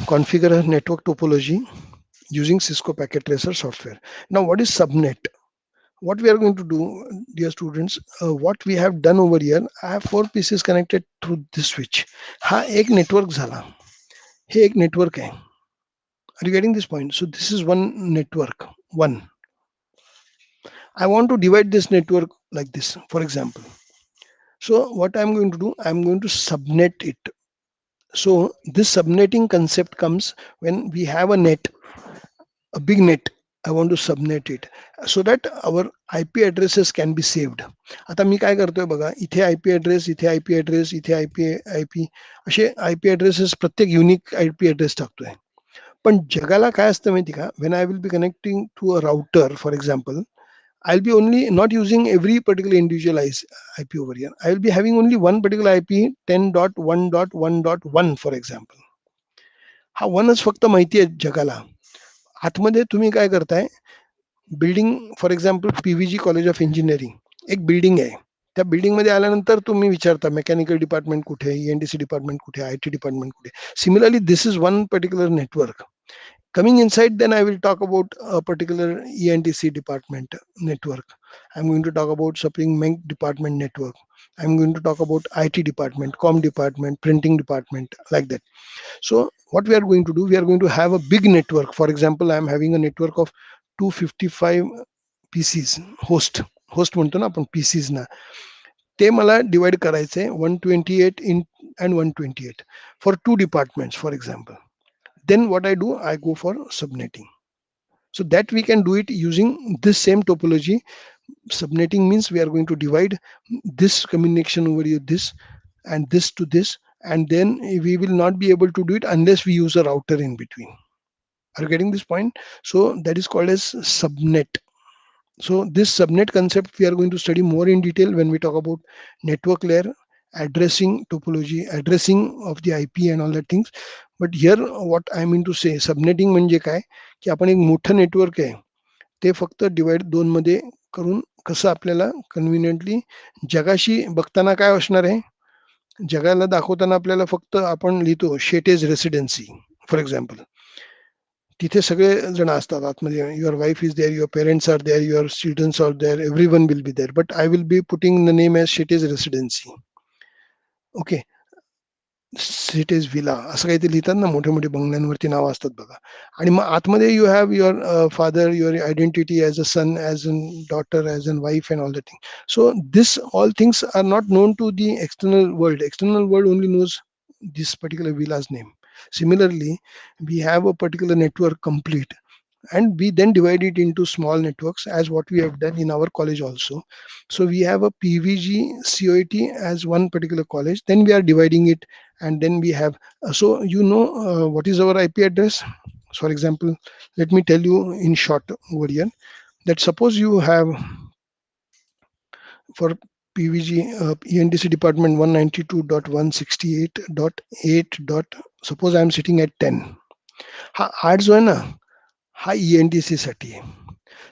S1: Configure a network topology using Cisco Packet Tracer software. Now, what is subnet? What we are going to do, dear students, what we have done over here, I have 4 pieces connected through this switch. हा एक network झाला. हे एक network आहे. Are you getting this point? So this is one network, one. I want to divide this network like this, for example. So what I'm going to do, I'm going to subnet it. So this subnetting concept comes when we have a net, a big net. I want to subnet it so that our IP addresses can be saved. आता मी काय करतोय बघा, इथे IP address, इथे IP address, इथे IP असे IP addresses प्रत्येक unique IP address टाकतोय. पण जगाला काय असतं माहिती का, when I will be connecting to a router, for example, I'll be only not using every particular individual IP over here. I will be having only one particular IP 10.1.1.1 for example. हा वनच फक्त माहिती आहे जगाला. आतमध्ये तुम्ही काय करताय, building for example PVG college of engineering एक बिल्डिंग आहे. त्या बिल्डिंगमध्ये आल्यानंतर तुम्ही विचारता मेकॅनिकल डिपार्टमेंट कुठे आहे, ENTC डिपार्टमेंट कुठे आहे, IT डिपार्टमेंट कुठे आहे. Similarly, this is one particular network. Coming inside, then I will talk about a particular ENTC department network. I'm going to talk about Supreme Menk department network. I'm going to talk about IT department, com department, printing department, like that. So what we are going to do, we are going to have a big network. For example, I'm having a network of 255 PCs, host म्हणतो ना आपण PCs ना, ते मला divide करायचे 128 in and 128 for 2 departments, for example. Then what I do, I go for subnetting. So that we can do it using this same topology. Subnetting means we are going to divide this communication over here, this and this to this, and then we will not be able to do it unless we use a router in between. Are you getting this point? So that is called as subnet. So this subnet concept we are going to study more in detail when we talk about network layer, addressing topology, addressing of the IP and all that things. But here what I mean to say, subnetting म्हणजे काय की आपण एक मोठं network आहे ते फक्त divide 2 मध्ये करून कसं आपल्याला कन्व्हिनियंटली जगाशी बघताना काय असणार आहे, जगाला दाखवताना आपल्याला फक्त आपण लिहितो शेटेज रेसिडेन्सी फॉर एक्झाम्पल, तिथे सगळे जण असतात आतमध्ये, your wife is there, your parents are there, your students are there, everyone will be there, but I will be putting the name as शेटेज रेसिडेन्सी. ओके, सिटेज विला असं काहीतरी लिहितात ना, मोठे मोठे बंगल्यांवरती नावं असतात बघा. आणि मग आतमध्ये you have your father, your identity as a son, as an daughter, as an wife and all the thing. So this all things are not known to the external world. External world only knows this particular villa's name. Similarly, we have a particular network complete, and we then divide it into small networks as what we have done in our college also. So we have a PVG COET as one particular college, then we are dividing it, and then we have so you know what is our IP address. For example, let me tell you in short over here that suppose you have for PVG ENTC department 192.168.8. Suppose I am sitting at 10. हा 8 जो आहे ना हा ENTC साठी आहे.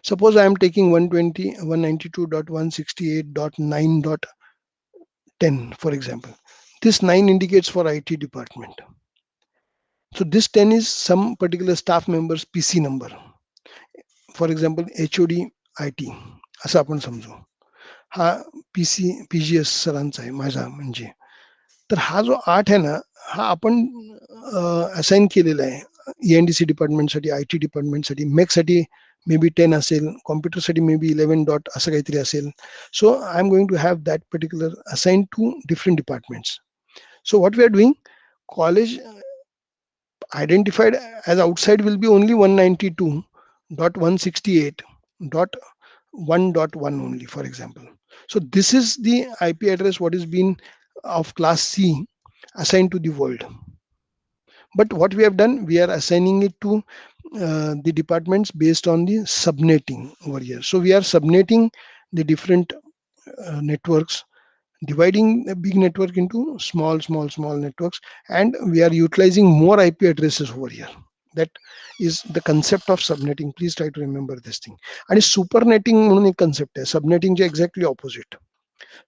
S1: Suppose I am taking 192.168.9.10 for example. This 9 indicates for IT department. So this 10 is some particular staff member's PC number. For example, HOD IT असं आपण समजू. हा PGS सरांचा आहे माझा म्हणजे. तर हा जो 8 आहे ना हा आपण असाइन केलेला आहे ENTC डिपार्टमेंटसाठी, IT डिपार्टमेंटसाठी, मेकसाठी मे बी 10 असेल, कॉम्प्युटरसाठी मे बी 11 डॉट असं काहीतरी असेल. So I am going to have that particular assign to different departments. So what we are doing, college identified as outside will be only 192.168.1.1 only, for example. So this is the IP address what is being of class C assigned to the world. But what we have done, we are assigning it to the departments based on the subnetting over here. So we are subnetting the different networks, dividing a big network into small networks, and we are utilizing more IP addresses over here. That is the concept of subnetting. Please try to remember this thing. आणि supernetting म्हणून एक concept आहे, सबनेटिंगच्या exactly opposite.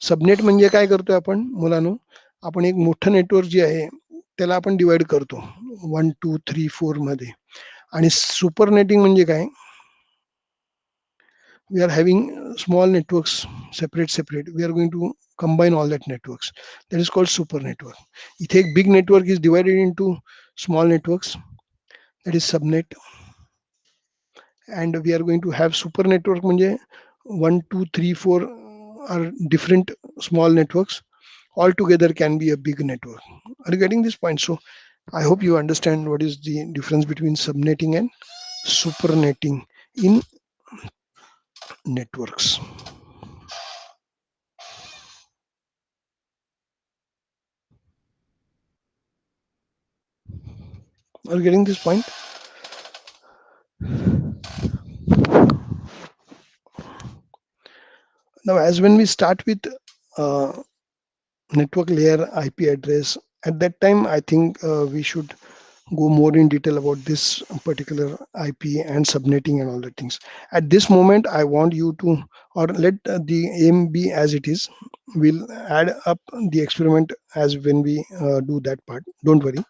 S1: Subnet म्हणजे काय करतोय आपण मुलांनो, आपण एक मोठं नेटवर्क जे आहे त्याला आपण डिवाइड करतो 1 2 3 4 मध्ये. आणि सुपरनेटिंग म्हणजे काय, we are having small networks separate, we are going to combine all that networks. That is called super network. इथे एक big network is divided into small networks, that is subnet, and we are going to have super network म्हणजे 1 2 3 4 are different small networks, all together can be a big network. Are you getting this point? So I hope you understand what is the difference between subnetting and supernetting in networks. Are you getting this point? Now, as when we start with network layer IP address, at that time, I think we should go more in detail about this particular IP and subnetting and all the things. At this moment, I want you to, or let the aim be as it is. We'll add up the experiment as when we do that part. Don't worry.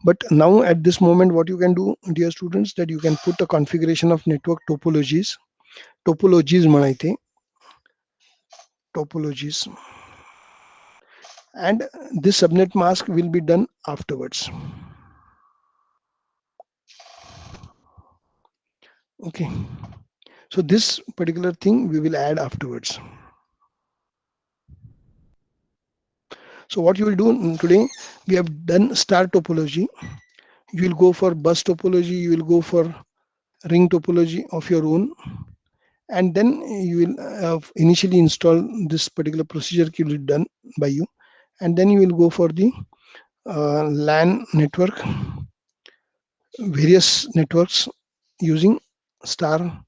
S1: But now at this moment, what you can do, dear students, that you can put a configuration of network topologies. Topologies manaite. Topologies. And this subnet mask will be done afterwards. Okay. So this particular thing we will add afterwards. So what you will do today, we have done star topology. You will go for bus topology, you will go for ring topology of your own. And then you will initially install this particular procedure key will be done by you. And then you will go for the LAN network, various networks using star,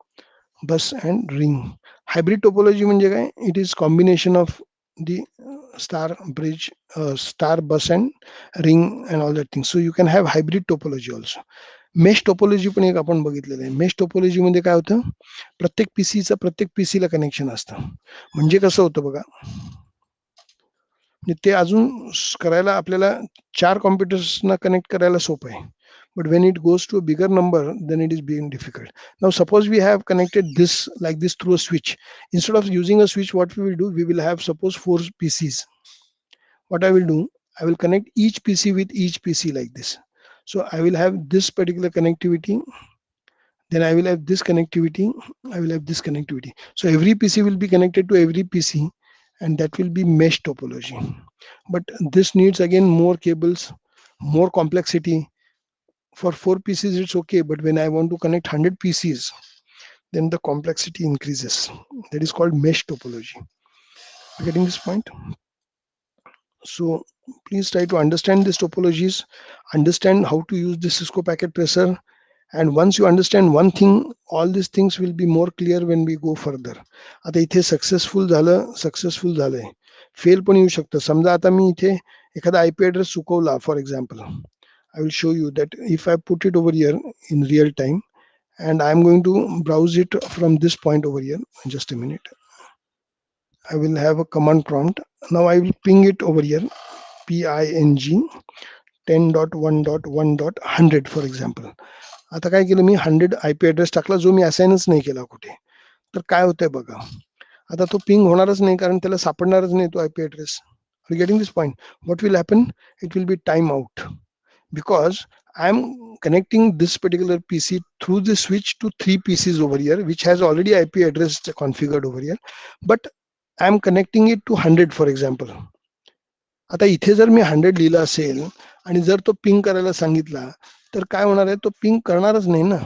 S1: bus and ring. Hybrid topology म्हणजे काय? It is combination of the star bridge, star bus and ring and all that things. So you can have hybrid topology also. Mesh topology पण एक आपण बघितलेलं आहे. Mesh topology मध्ये काय होतं, प्रत्येक पीसीचं प्रत्येक पीसीला कनेक्शन असतं. म्हणजे कसं होतं बघा, ते अजून करायला आपल्याला 4 कॉम्प्युटर्सना कनेक्ट करायला सोपं आहे. But when it goes to a bigger number, then it is being difficult. Now, suppose we have connected this like this through a switch. Instead of using a switch, what we will do, we will have suppose 4 PCs. What I will do, I will connect each PC with each PC like this. So I will have this particular connectivity. Then I will have this connectivity. I will have this connectivity. So every PC will be connected to every PC, and that will be mesh topology. But this needs again more cables, more complexity. For 4 PCs it's okay, but when I want to connect 100 PCs, then the complexity increases. That is called mesh topology. You're getting this point? So please try to understand these topologies, understand how to use the Cisco packet tracer, and once you understand one thing, all these things will be more clear when we go further. आता इथे successful झालंय, fail पण येऊ शकतं. समजा आता मी इथे एखादा IP ॲड्रेस चुकवला, for example, I will show you that if I put it over here in real time, and I'm going to browse it from this point over here. Just a minute. I will have a command prompt. Now I will ping it over here, ping 10.1.1.100 for example. आता काय केलं मी 100 IP address टाकला जो मी असाइनच नाही केला कुठे. तर काय होतंय बघा, आता तो पिंग होणारच नाही कारण त्याला सापडणारच नाही तो IP address. Are you getting this point? What will happen? It will be timeout, because I'm connecting this particular PC through the switch to 3 PCs over here, which has already IP address configured over here, but I'm connecting it to 100 for example. आता इथे जर मी 100 लिहिलं असेल आणि जर तो ping करायला सांगितला तर काय होणार आहे, तो पिंग करणारच नाही ना.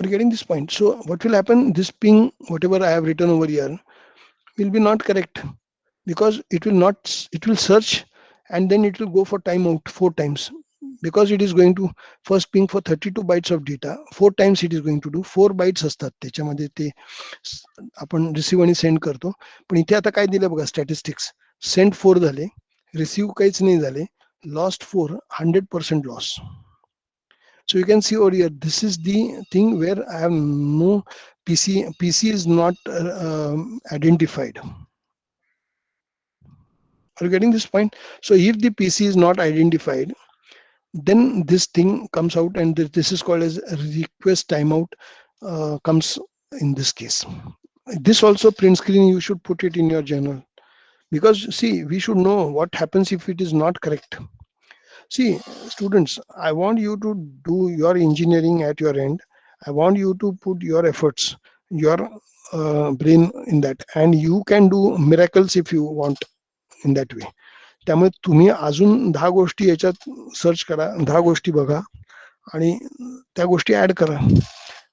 S1: Are you getting this point? So what will happen? This ping, whatever I have written over here, will be not correct, because it will not, it will search and then it will go for timeout 4 times, because it is going to first ping for 32 bytes of data 4 times. It is going to do 4 bytes असतात त्याच्यामध्ये ते आपण receive आणि send करतो. पण इथे आता काय दिलं बघा, स्टॅटिस्टिक्स सेंड 4 झाले, रिसिव्ह काहीच नाही झाले, lost 4, 100% loss. So you can see over here, this is the thing where I have no PC is not identified. Are you getting this point? So if the PC is not identified, then this thing comes out, and this is called as a request timeout comes in this case. This also print screen, you should put it in your journal, because see, we should know what happens if it is not correct. See, students, I want you to do your engineering at your end. I want you to put your efforts, your brain in that, and you can do miracles if you want in that way. त्यामुळे तुम्ही अजून 10 गोष्टी याच्यात search करा, 10 गोष्टी बघा आणि त्या गोष्टी ऍड करा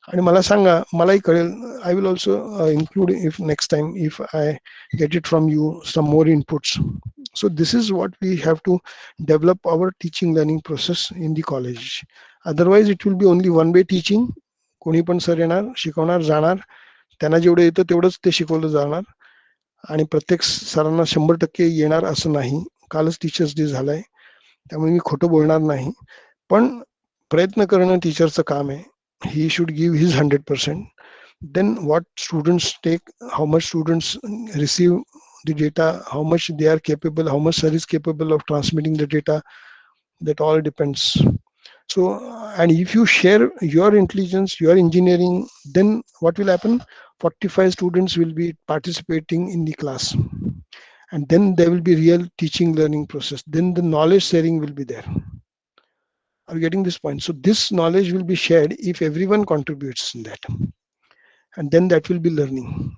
S1: आणि मला सांगा, मलाही कळेल. I will also include if next time if I get it from you some more inputs. So this is what we have to develop our teaching learning process in the college. Otherwise it will be only one way teaching. कोणी पण sir येणार, शिकवणार, जाणार, त्यांना जेवढं येतं तेवढंच ते शिकवलं जाणार आणि प्रत्येक सरांना 100% येणार असं नाही. कालच टीचर्स डे झालाय, त्यामुळे मी खोटं बोलणार नाही, पण प्रयत्न करणं टीचरचं काम आहे. He should give his 100%. Then what students take, how much students receive the data, how much they are capable, how much sir is capable of transmitting the data, that all depends. So, and if you share your intelligence, your engineering, then what will happen? 45 students will be participating in the class, and then there will be real teaching learning process. Then the knowledge sharing will be there. Are you getting this point? So this knowledge will be shared if everyone contributes in that, and then that will be learning.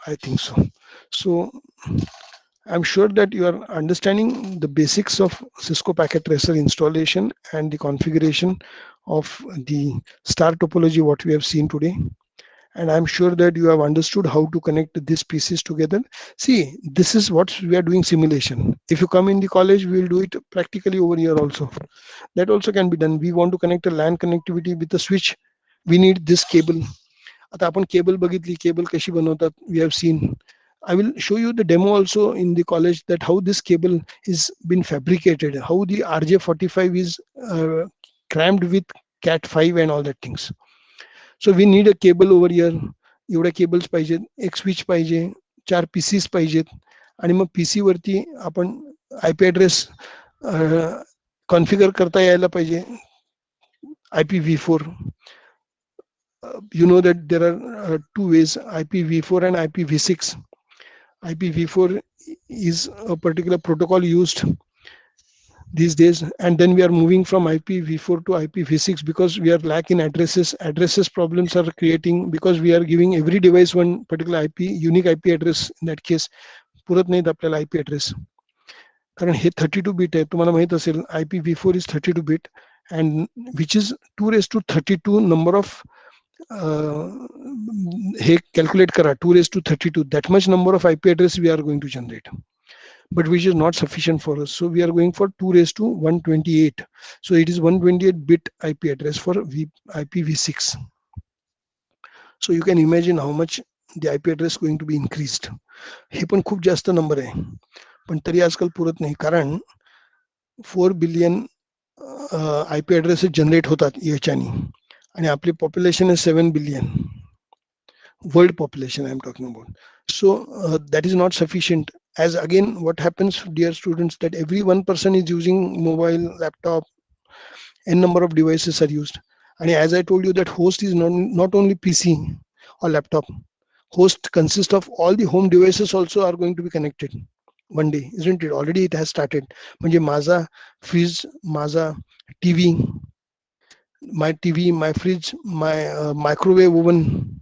S1: I think so. So I'm sure that you are understanding the basics of Cisco Packet Tracer installation and the configuration of the star topology, what we have seen today. And I'm sure that you have understood how to connect these pieces together. See, this is what we are doing simulation. If you come in the college, we will do it practically over here also. That also can be done. We want to connect a LAN connectivity with a switch. We need this cable. आता आपण cable बघितली, cable कशी बनवतात, we have seen. I will show you the demo also in the college, that how this cable is been fabricated, how the RJ45 is crammed with Cat5 and all that things. So we need a cable over here. एवढ्या cables पाहिजेत, एक switch पाहिजे, 4 pieces पाहिजेत, आणि मग PC वरती आपण IP address configure करता यायला पाहिजे. IPv4. You know that there are 2 ways, IPv4 and IPv6. IPv4 is a particular protocol used these days, and then we are moving from IPv4 to IPv6 because we are lacking addresses. Addresses problems are creating because we are giving every device one particular IP, unique IP address. In that case, पुरत नाहीत आपल्याला IP address, कारण हे 32 bit आहे. तुम्हाला माहित असेल, IPv4 is 32 bit, and which is 2^32 number of hey calculate करा, 2^32, that much number of IP address we are going to generate, but which is not sufficient for us. So we are going for 2^128. So it is 128 bit IP address for IPv6. So you can imagine how much the IP address going to be increased. हे पण खूप जास्त number आहे, पण तरी आजकाल पुरत नाही, कारण 4 बिलियन IP addresses जनरेट होतात याच्यानी, आणि आपली population is 7 billion. World population I am talking about. So that is not sufficient. As again, what happens, dear students, that every one person is using mobile, laptop, n number of devices are used. And as I told you, that host is not only PC or laptop. Host consists of all the home devices also are going to be connected one day, isn't it? Already it has started. म्हणजे माझा fridge, माझा TV, my TV, my fridge, my microwave oven,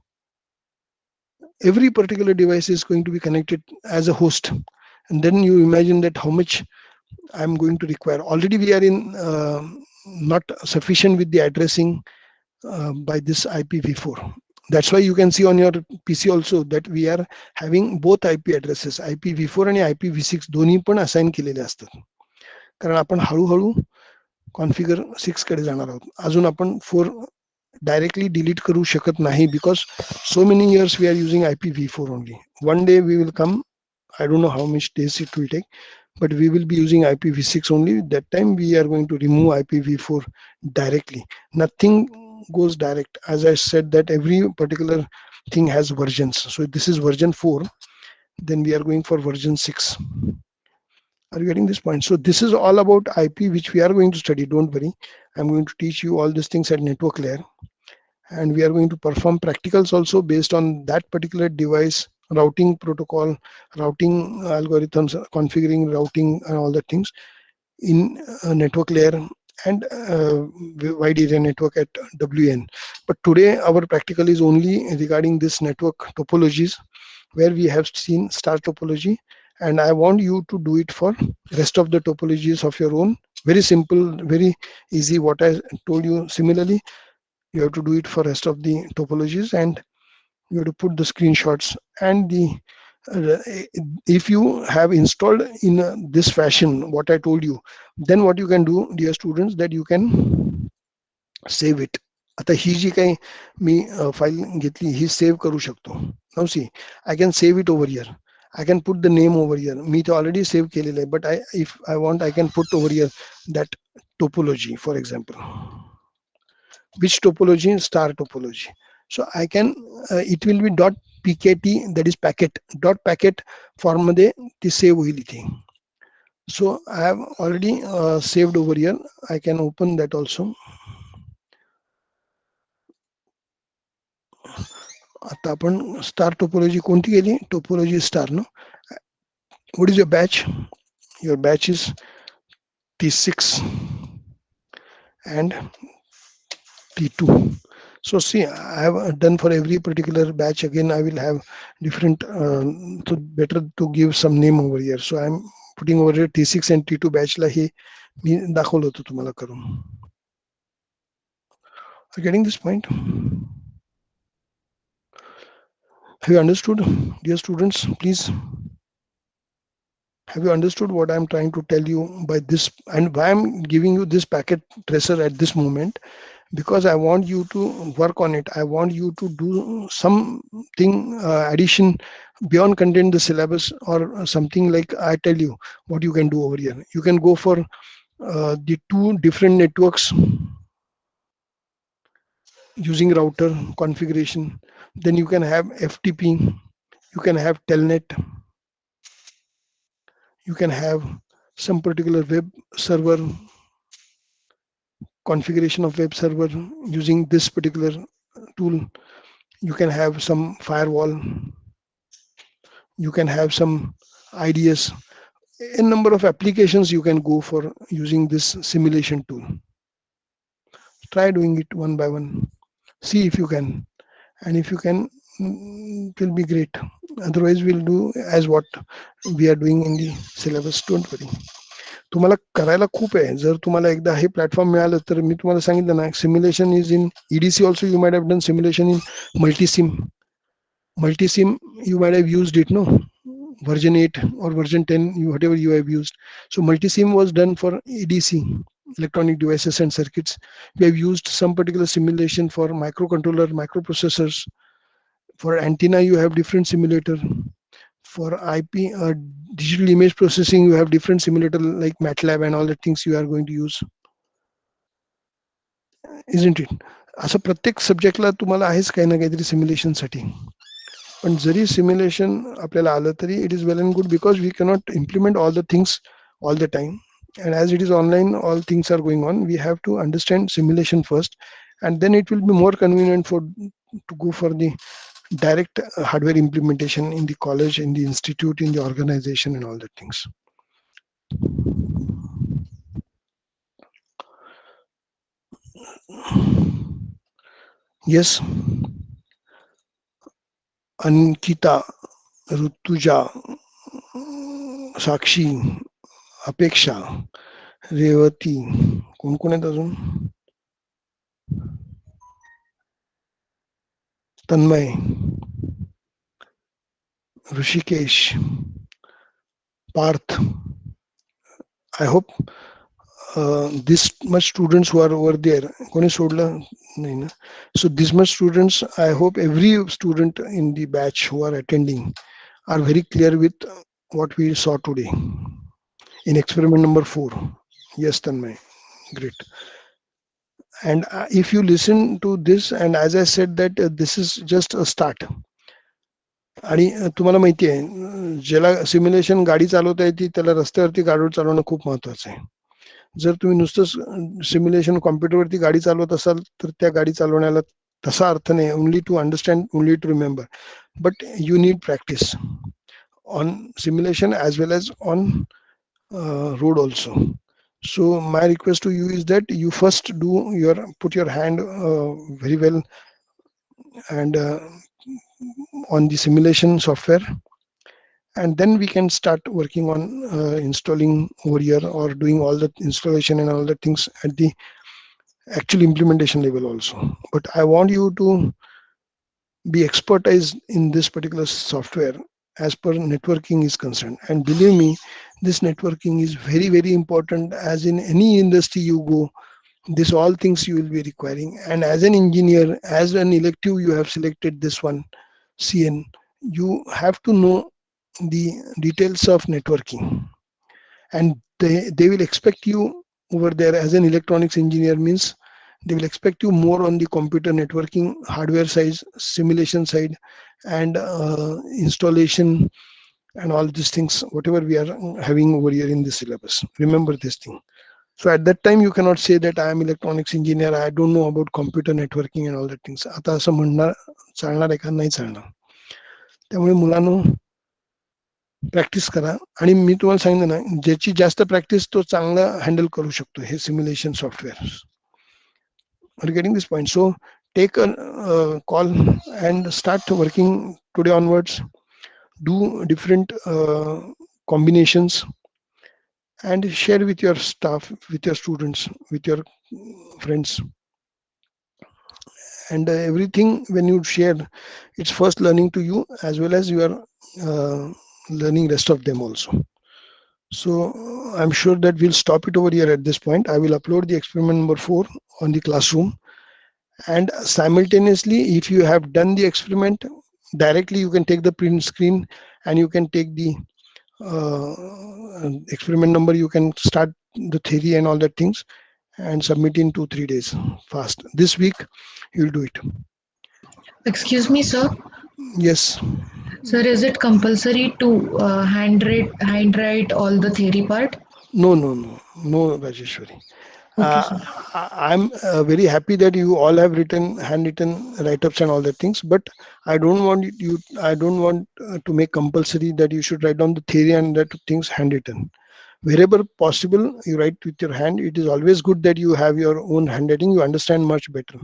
S1: every particular device is going to be connected as a host. And then you imagine that how much I'm going to require. Already we are in not sufficient with the addressing, by this IPv4. That's why you can see on your PC also that we are having both IP addresses, IPv4 आणि IPv6 दोन्ही पण assign केलेले असतात. कारण आपण हळूहळू configure 6 कडे जाणार आहोत. अजून आपण 4 directly delete करू शकत नाही because so many years we are using IPv4 only. One day we will come, I don't know how much days it will take, but we will be using IPv6 only. That time we are going to remove IPv4 directly. Nothing goes direct. As I said that every particular thing has versions. So this is version 4, then we are going for version 6. Are you getting this point? So this is all about IP, which we are going to study. Don't worry. I'm going to teach you all these things at network layer. And we are going to perform practicals also based on that particular device, routing protocol, routing algorithms, configuring routing and all the things in network layer and wide area network at WN. But today our practical is only regarding this network topologies, where we have seen star topology, and I want you to do it for rest of the topologies of your own. Very simple, very easy, what I told you. Similarly, you have to do it for rest of the topologies, and you have to put the screenshots and the if you have installed in this fashion what I told you, then what you can do, dear students, that you can save it. आता ही जी काही मी file घेतली ही save करू शकतो. Now see I can save it over here. I can put the name over here. मी तो already save केलेलं आहे, but if I want I can put over here that topology, for example. Which topology? Star topology. So I can it will be dot pkt, that is packet. Dot packet form मध्ये ती save होईल इथे. So I have already saved over here. I can open that also. आता आपण star topology कोणती केली? Topology star ना. What is your batch? Your batch is T6 and T2. So see, I have done for every particular batch. Again, I will have different, so better to give some name over here. So I'm putting over here T6 and T2 batch ला हे मी दाखवलं होतं तुम्हाला करून. Are you getting this point? Have you understood, dear students? Please. Have you understood what I'm trying to tell you by this, and why I'm giving you this packet tracer at this moment? Because I want you to work on it. I want you to do something addition beyond content the syllabus, or something like I tell you what you can do over here. You can go for the 2 different networks using router configuration. Then you can have FTP, you can have telnet, you can have some particular web server, configuration of web server using this particular tool. You can have some firewall, you can have some IDS. A number of applications you can go for using this simulation tool. Try doing it one by one. See if you can, and if you can, it will be great. Otherwise we'll do as what we are doing in the syllabus. Don't worry. तुम्हाला करायला खूप आहे. जर तुम्हाला एकदा हे platform मिळालं तर मी तुम्हाला सांगितलं ना, simulation is in EDC also. You might have done simulation in multisim. Multisim you might have used it, no? Version 8 or version 10, whatever you have used. So multisim was done for EDC, electronic devices and circuits. We have used some particular simulation for microcontroller, microprocessors. For antenna you have different simulator. For IP digital image processing you have different simulator like MATLAB and all the things you are going to use, isn't it? असं प्रत्येक सब्जेक्टला तुम्हाला आहेच काही ना काहीतरी simulation साठी. पण जरी simulation आपल्याला आलं तरी it is well and good, because we cannot implement all the things all the time, and as it is online, all things are going on. We have to understand simulation first, and then it will be more convenient to go for the direct hardware implementation in the college, in the institute, in the organization and all the things. Yes. Ankita, Rutuja, साक्षी, अपेक्षा, रेवती, कोण कोण आहेत अजून? Tanmay, Rishikesh, Parth. I hope this much students who are over there, कोणी सोडलं नाही ना? So this much students, I hope every student in the batch who are attending are very clear with what we saw today in experiment number 4. Yes, Tanmay, great. And if you listen to this, and as I said that this is just a start. आणि तुम्हाला माहिती आहे, ज्याला simulation गाडी चालवता येते त्याला रस्त्यावरती गाडी चालवणं खूप महत्वाचं आहे. जर तुम्ही नुसतं सिम्युलेशन कॉम्प्युटरवरती गाडी चालवत असाल तर त्या गाडी चालवण्याला तसा अर्थ नाही. Only to understand, only to remember, but you need practice on simulation as well as on road also. So my request to you is that you first put your hand very well and on the simulation software, and then we can start working on installing over here or doing all the installation and all the things at the actual implementation level also. But I want you to be expertise in this particular software as per networking is concerned. And believe me, this networking is very, very important. As in any industry you go, this all things you will be requiring. And as an engineer, as an elective you have selected this one, CN, you have to know the details of networking, and they will expect you over there as an electronics engineer. Means they will expect you more on the computer networking hardware side, simulation side, and installation and all these things, whatever we are having over here in the syllabus. Remember this thing. So at that time you cannot say that I am electronics engineer, I don't know about computer networking and all that things. आता असं म्हणणार चालणार आहे का? नाही चालणार. त्यामुळे मुलांनो प्रॅक्टिस करा. आणि मी तुम्हाला सांगितलं ना, ज्याची जास्त प्रॅक्टिस तो चांगला हँडल करू शकतो हे simulation software. Are you getting this point? So take a call and start working today onwards. Do different combinations and share with your staff, with your students, with your friends. And everything when you share, it's first learning to you as well as you are learning rest of them also. So I'm sure that we'll stop it over here at this point. I will upload the experiment number 4 on the classroom. And simultaneously, if you have done the experiment, directly you can take the print screen and you can take the experiment number. You can start the theory and all that things and submit in 2-3 days fast. This week you'll do it.
S2: Excuse me, sir.
S1: Yes.
S2: Sir, is it compulsory to handwrite all the theory part?
S1: No, Rajeshwari.
S2: Okay, sir.
S1: I'm very happy that you all have handwritten write-ups and all that things, but I don't want to make compulsory that you should write down the theory and that things handwritten. Wherever possible, you write with your hand. It is always good that you have your own handwriting. You understand much better.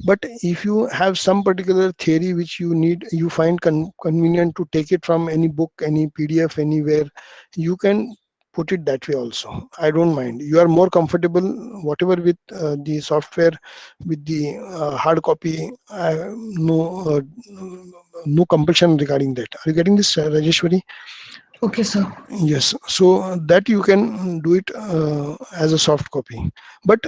S1: But if you have some particular theory which you find convenient to take it from any book, any PDF, anywhere, you can put it that way also. I don't mind. You are more comfortable, whatever, with the software, with the hard copy. No compulsion regarding that. Are you getting this, Rajeshwari?
S2: Okay, sir.
S1: Yes. So that you can do it as a soft copy, but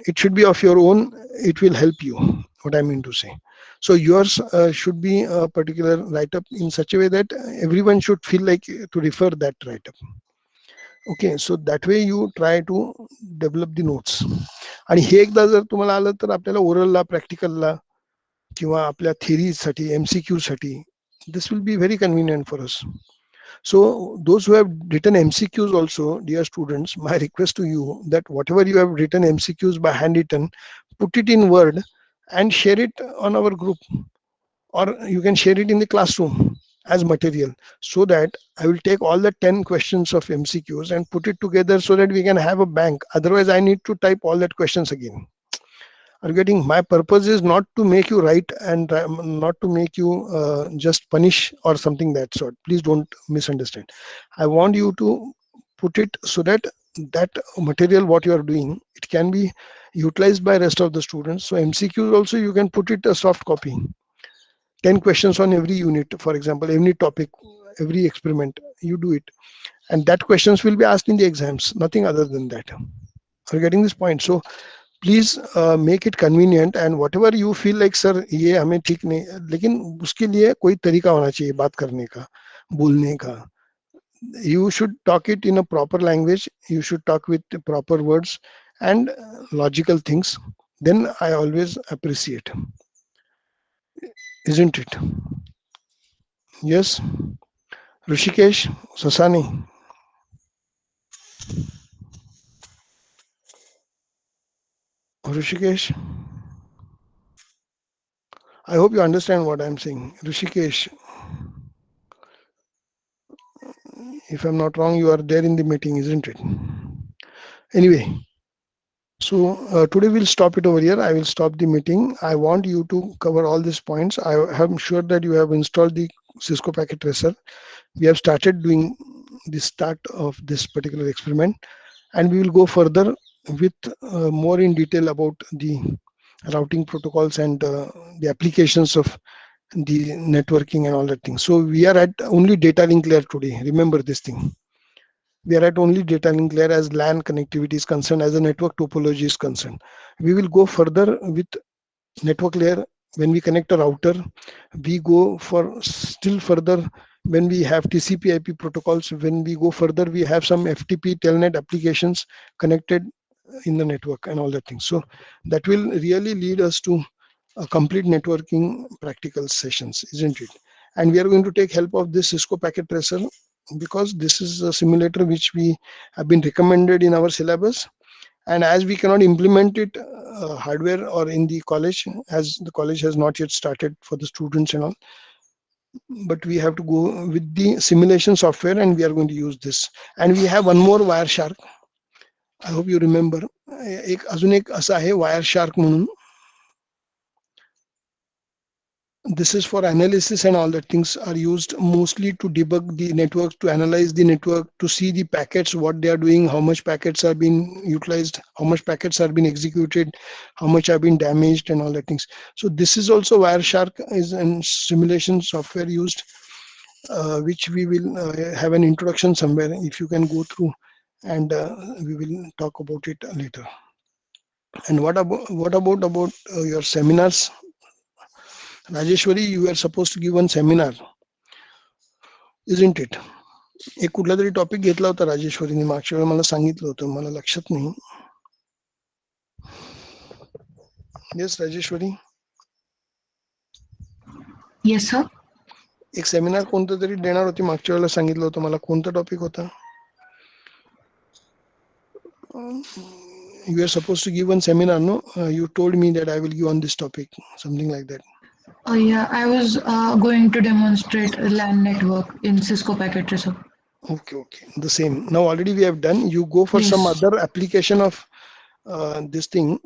S1: it should be of your own. It will help you. What I mean to say. So yours should be a particular write-up in such a way that everyone should feel like to refer that write-up. Okay, so that way you try to develop the notes. आणि हे एकदा जर तुम्हाला आलं तर आपल्याला ओरलला, प्रॅक्टिकलला किंवा आपल्या थेरीसाठी, MCQ साठी, this will be very convenient for us. So those who have written MCQs also, dear students, my request to you that whatever you have written MCQs by handwritten, put it in Word and share it on our group, or you can share it in the classroom as material, so that I will take all the 10 questions of MCQs and put it together so that we can have a bank. Otherwise, I need to type all that questions again. Are you getting? My purpose is not to make you write and not to make you just punish or something that sort. Please don't misunderstand. I want you to put it so that that material what you are doing, it can be utilized by rest of the students. So MCQs also you can put it a soft copy. 10 questions on every unit, for example, every topic, every experiment, you do it. And that questions will be asked in the exams, nothing other than that. Are you getting this point? So please make it convenient and what ever you feel like sir ये हमें ठीक नहीं, लेकिन उसके लिए कोई तरीका होना चाहिए बात करने का, बोलने का. You should talk it in a proper language, you should talk with proper words and logical things. Then I always appreciate, isn't it? Yes, Rishikesh, Sasani. Rishikesh, I hope you understand what I'm saying. Rishikesh, if I'm not wrong, you are there in the meeting, isn't it? Anyway, so today we'll stop it over here. I will stop the meeting. I want you to cover all these points. I am sure that you have installed the Cisco Packet Tracer. We have started doing the start of this particular experiment, and we will go further with more in detail about the routing protocols and the applications of the networking and all that thing. So we are at only data link layer today. Remember this thing. We are at only data link layer as LAN connectivity is concerned, as a network topology is concerned. We will go further with network layer when we connect a router. We go for still further when we have TCP IP protocols. When we go further, we have some FTP telnet applications connected in the network and all that thing. So that will really lead us to a complete networking practical sessions, isn't it? And we are going to take help of this Cisco Packet Tracer, because this is a simulator which we have been recommended in our syllabus. And as we cannot implement it hardware or in the college, as the college has not yet started for the students and all, but we have to go with the simulation software, and we are going to use this. And we have one more Wireshark. I hope you remember. एक अजून एक असा आहे Wireshark म्हणून. This is for analysis, and all the things are used mostly to debug the network, to analyze the network, to see the packets, what they are doing, how much packets are being utilized, how much packets are being executed, how much have been damaged, and all that things. So this is also Wireshark is a simulation software used, which we will have an introduction somewhere if you can go through, and we will talk about it later. And what about your seminars? Rajeshwari, you are supposed to give one seminar, isn't it? एक कुठला तरी topic घेतला होता राजेश्वरीने मागच्या वेळेला मला सांगितलं होतं, मला लक्षात नाही. Yes Rajeshwari,
S2: Yes, sir.
S1: एक सेमिनार कोणतं तरी देणार होती मागच्या वेळेला, सांगितलं होतं मला. कोणता टॉपिक होता? You are supposed to give one seminar, no? You told me that I will give on this topic, something like that.
S2: Oh yeah, I was going to demonstrate a LAN network in Cisco Packet Tracer.
S1: Okay, the same. Now already we have done. You go for some
S2: Yes.
S1: other application of this thing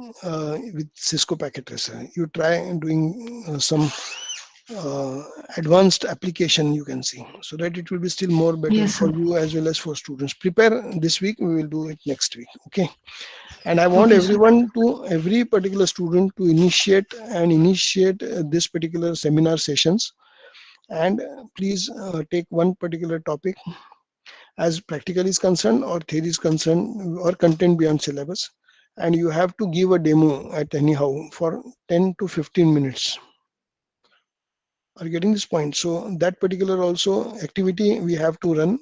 S1: with Cisco Packet Tracer. You try doing some advanced application, you can see, so that it will be still more better.
S2: Yes,
S1: For
S2: sir.
S1: you as well as for students. Prepare this week, we will do it next week. Okay. And I want
S2: Okay, sir.
S1: every particular student to initiate this particular seminar sessions. And please take one particular topic as practical is concerned, or theory is concerned, or content beyond syllabus, and you have to give a demo at anyhow for 10 to 15 minutes. Are you getting this point? So that particular also activity we have to run,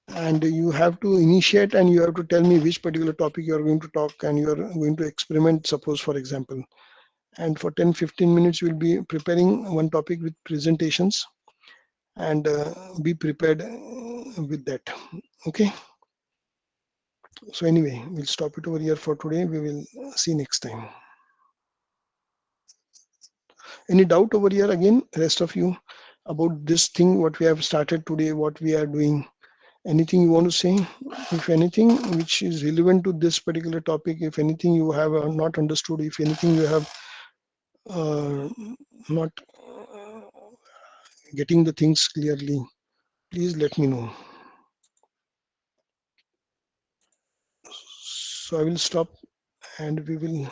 S1: and you have to initiate, and you have to tell me which particular topic you are going to talk, and you are going to experiment, suppose for example. And for 10-15 minutes we'll be preparing one topic with presentations, and be prepared with that. Okay. So anyway, we'll stop it over here for today. We will see next time. Any doubt over here again, rest of you, about this thing, what we have started today, what we are doing? Anything you want to say? If anything which is relevant to this particular topic, if anything you have not understood, if anything you have not getting the things clearly, please let me know. So I will stop, and we will